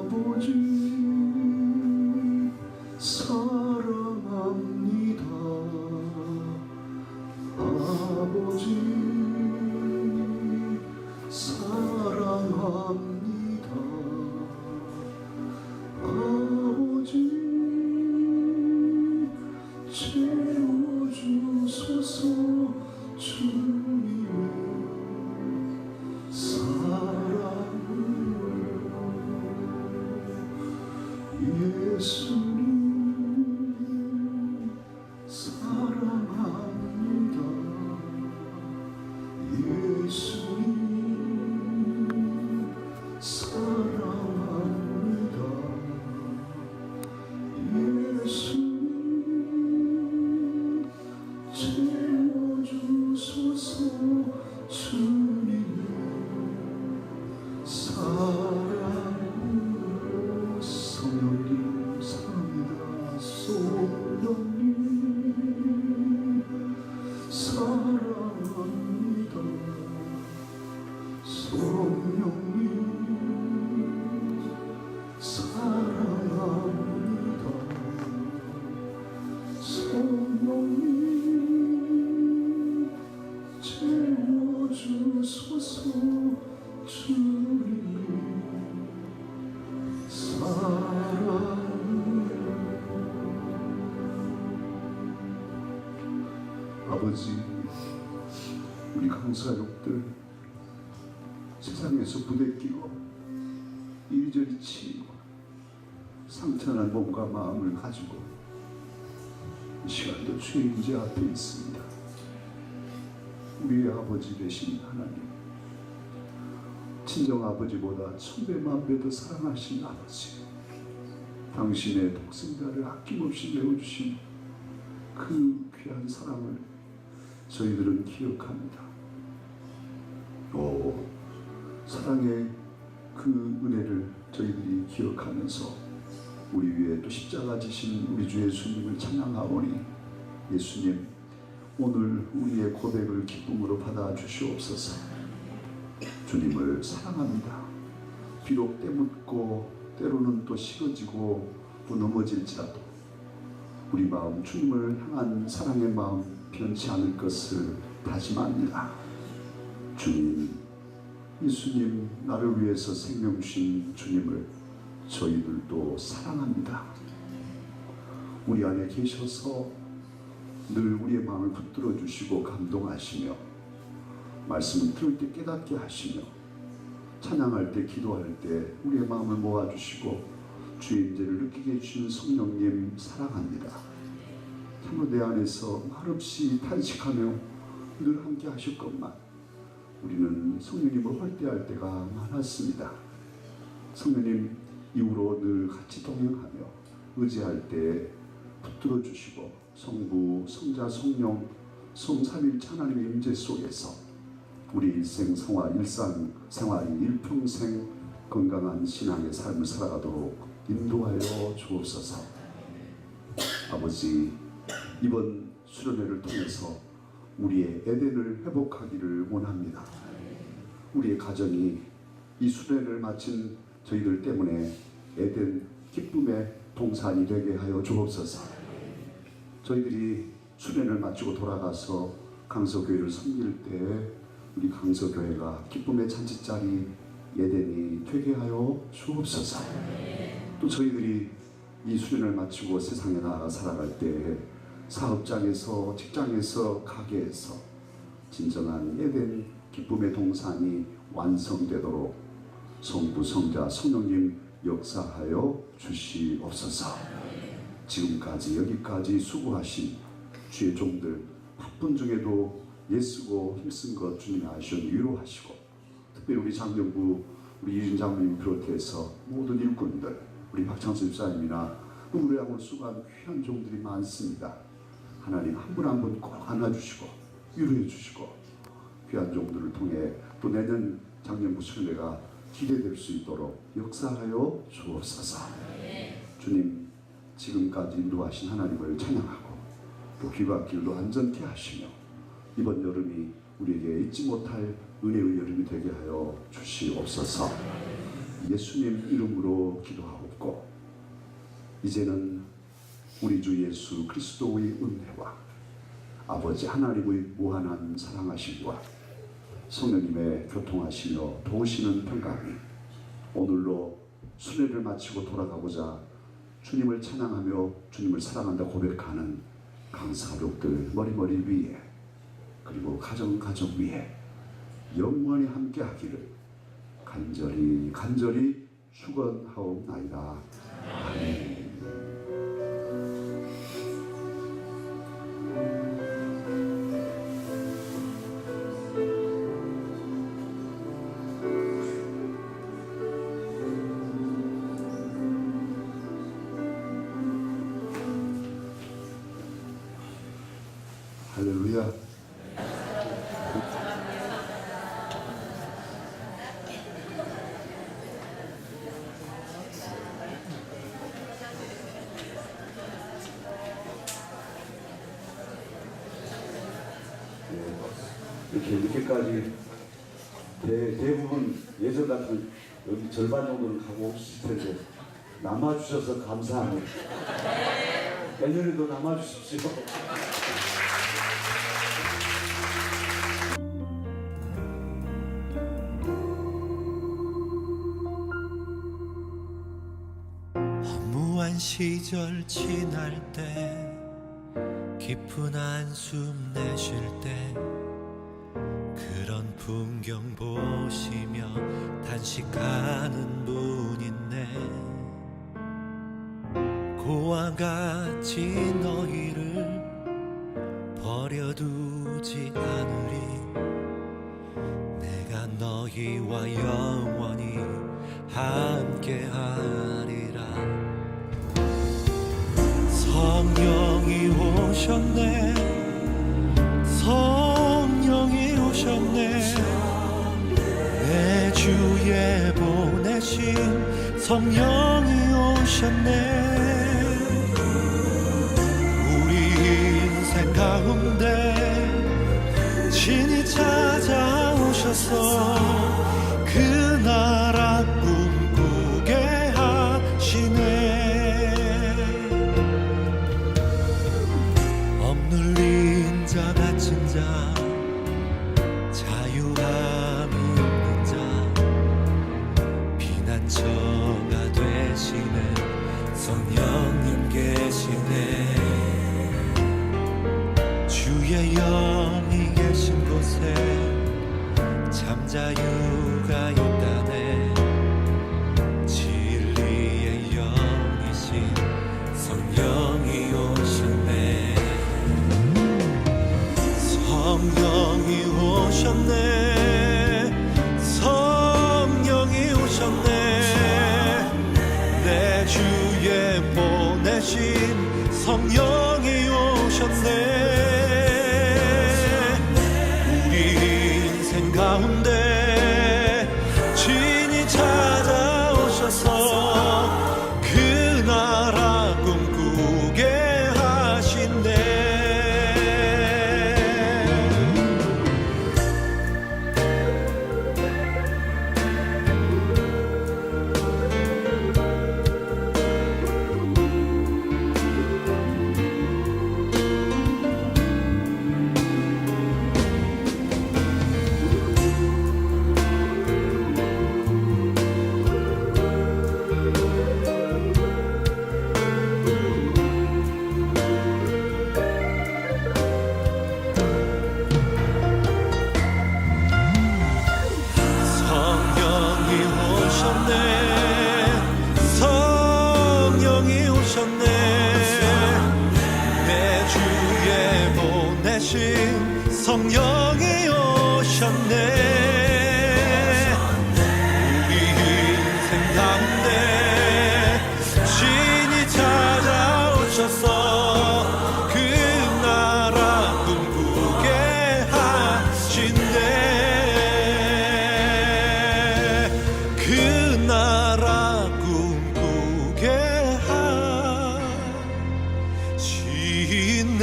아버지 사랑합니다 아버지 사랑합니다 주님의 사랑을 예수님 사랑합니다. 예수님 사랑합니다. 예수님 채워주소서. 주님의 사랑으로 성령님 사랑합니다. 성령님 사랑합니다. 성령님 사랑합니다. 성령님 채워주소서. 주님의 사랑을 아버지, 우리 강사역들 세상에서 부대끼고 이리저리 치이고 상처난 몸과 마음을 가지고 이 시간도 주의 임재 앞에 있습니다. 우리의 아버지 되신 하나님, 친정아버지보다 천배만배 더 사랑하신 아버지, 당신의 독생자를 아낌없이 내어주신 그 귀한 사랑을 저희들은 기억합니다. 사랑의 그 은혜를 저희들이 기억하면서 우리 위에 또 십자가 지신 우리 주 예수님을 찬양하오니, 예수님 오늘 우리의 고백을 기쁨으로 받아주시옵소서. 주님을 사랑합니다. 비록 때묻고 때로는 또 식어지고 또 넘어질지라도 우리 마음 주님을 향한 사랑의 마음 변치 않을 것을 다짐합니다. 주님, 예수님 나를 위해서 생명 주신 주님을 저희들도 사랑합니다. 우리 안에 계셔서 늘 우리의 마음을 붙들어 주시고 감동하시며 말씀을 들을 때 깨닫게 하시며 찬양할 때 기도할 때 우리의 마음을 모아주시고 주의 임재를 느끼게 해주시는 성령님 사랑합니다. 참으로 내 안에서 말없이 탄식하며 늘 함께 하실 것만 우리는 성령님을 홀대할 때가 많았습니다. 성령님 이후로 늘 같이 동행하며 의지할 때 붙들어 주시고 성부, 성자, 성령, 성삼일체 하나님의 임재 속에서 우리 일생 생활, 일상 생활이 일평생 건강한 신앙의 삶을 살아가도록 인도하여 주옵소서. 아버지, 이번 수련회를 통해서 우리의 에덴을 회복하기를 원합니다. 우리의 가정이 이 수련회를 마친 저희들 때문에 에덴 기쁨의 동산이 되게 하여 주옵소서. 저희들이 수련회를 마치고 돌아가서 강서교회를 섬길 때 우리 강서교회가 기쁨의 잔치자리 에덴이 되게 하여 주옵소서. 또 저희들이 이 수련을 마치고 세상에 나아가 살아갈 때 사업장에서, 직장에서, 가게에서 진정한 에덴 기쁨의 동산이 완성되도록 성부, 성자, 성령님 역사하여 주시옵소서. 지금까지 여기까지 수고하신 주의 종들, 바쁜 중에도 애쓰고 힘쓴 것 주님이 아시오니 위로하시고, 특별히 우리 장병부, 우리 이준 장로님 비롯해서 모든 일꾼들, 우리 박창수 집사님이나 우리 하고 수고한 귀한 종들이 많습니다. 하나님 한 분 한 분 꼭 안아주시고 위로해 주시고 귀한 종들을 통해 또 내년 작년부 수련회가 기대될 수 있도록 역사하여 주옵소서. 주님, 지금까지 인도하신 하나님을 찬양하고 또 귀과 길로 안전케 하시며 이번 여름이 우리에게 잊지 못할 은혜의 여름이 되게 하여 주시옵소서. 예수님 이름으로 기도하옵고, 이제는 우리 주 예수 그리스도의 은혜와 아버지 하나님의 무한한 사랑하심과 성령님의 교통하시며 도우시는 평강이 오늘로 수련회를 마치고 돌아가고자 주님을 찬양하며 주님을 사랑한다 고백하는 강사족들 머리머리 위에 가정 위에 영원히 함께하기를 간절히 축원하옵나이다. 아멘. 할렐루야. 이렇게 늦게까지 대부분 예전 같으면 여기 절반 정도는 가고 싶을 텐데 남아주셔서 감사하네요. 내년에도 남아주십시오. 허무한 시절 지날 때 깊은 한숨 내쉴 때 그런 풍경 보시며 단식하는 분 있네. 고와 같이 너희를 버려두지 않으리. 내가 너희와 영원히 함께하리라. 성령이 오셨네. 성령이 오셨네. 내 주에 보내신 성령이 오셨네. 우리 인생 가운데 친히 찾아오셔서 그 나라 꿈꾸게 하시네. 억눌린 자 갇힌 자 자유함이 없는 자 피난처가 되시는 성령님 계시네. 주의 영이 계신 곳에 잠자유가 있다네. 진리의 영이신 성령이 오셨네. 성령이 오셨네. 성령이 오셨네. 내 주에 보내신 성령이 오셨네. 우리 인생 가운데 친히 찾아오셔서 그 나라 꿈꾸게 하신네. 성령이 오셨네. 내 주에 보내신 성령이 오셨네. 우리 인생 가운데 신이 찾아오셔서 그 나라 꿈꾸게 하신네. 그 나라 꿈꾸게 하시네.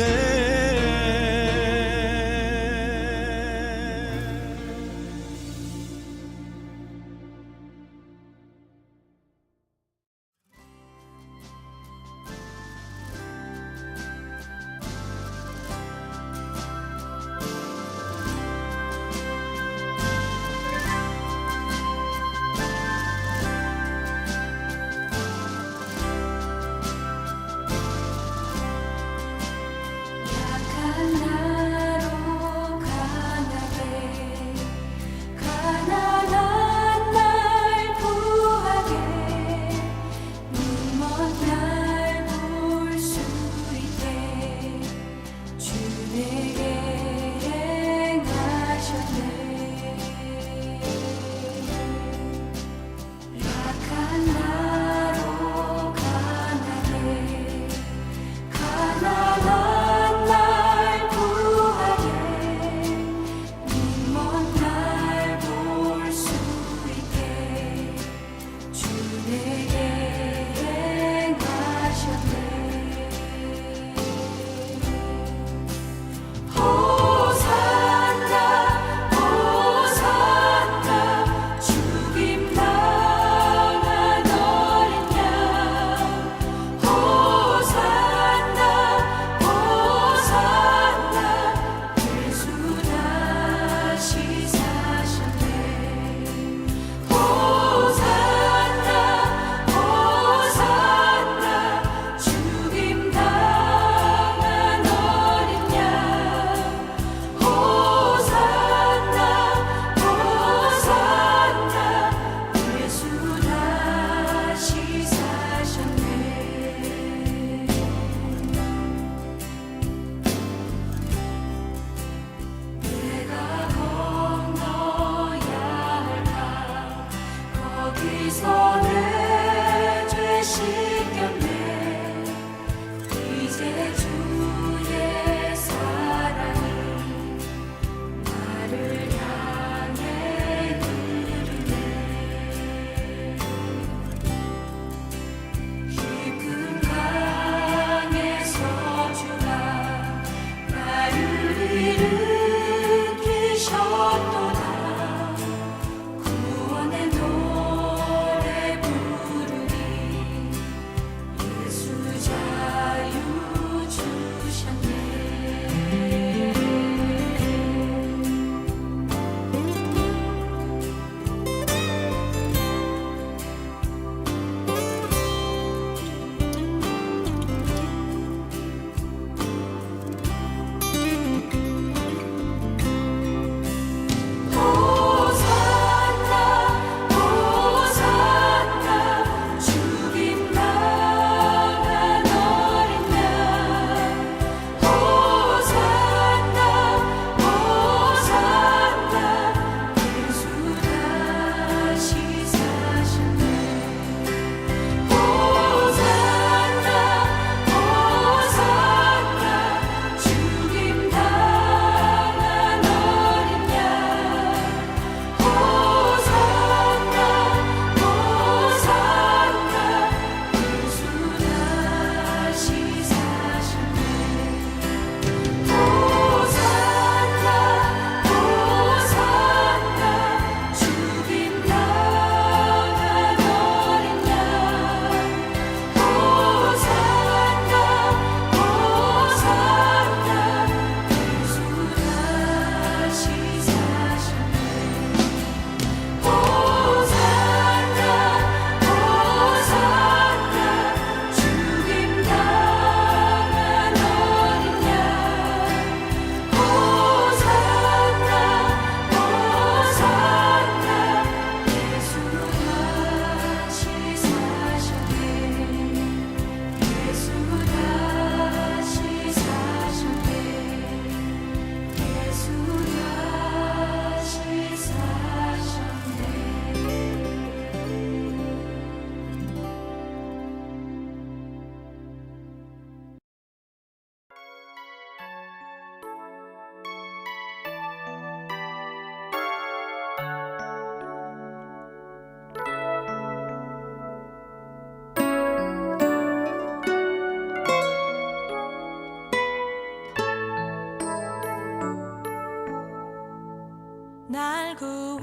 날 구원하신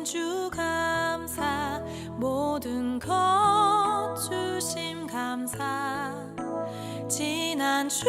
주 감사 모든 것 주심 감사 지난 주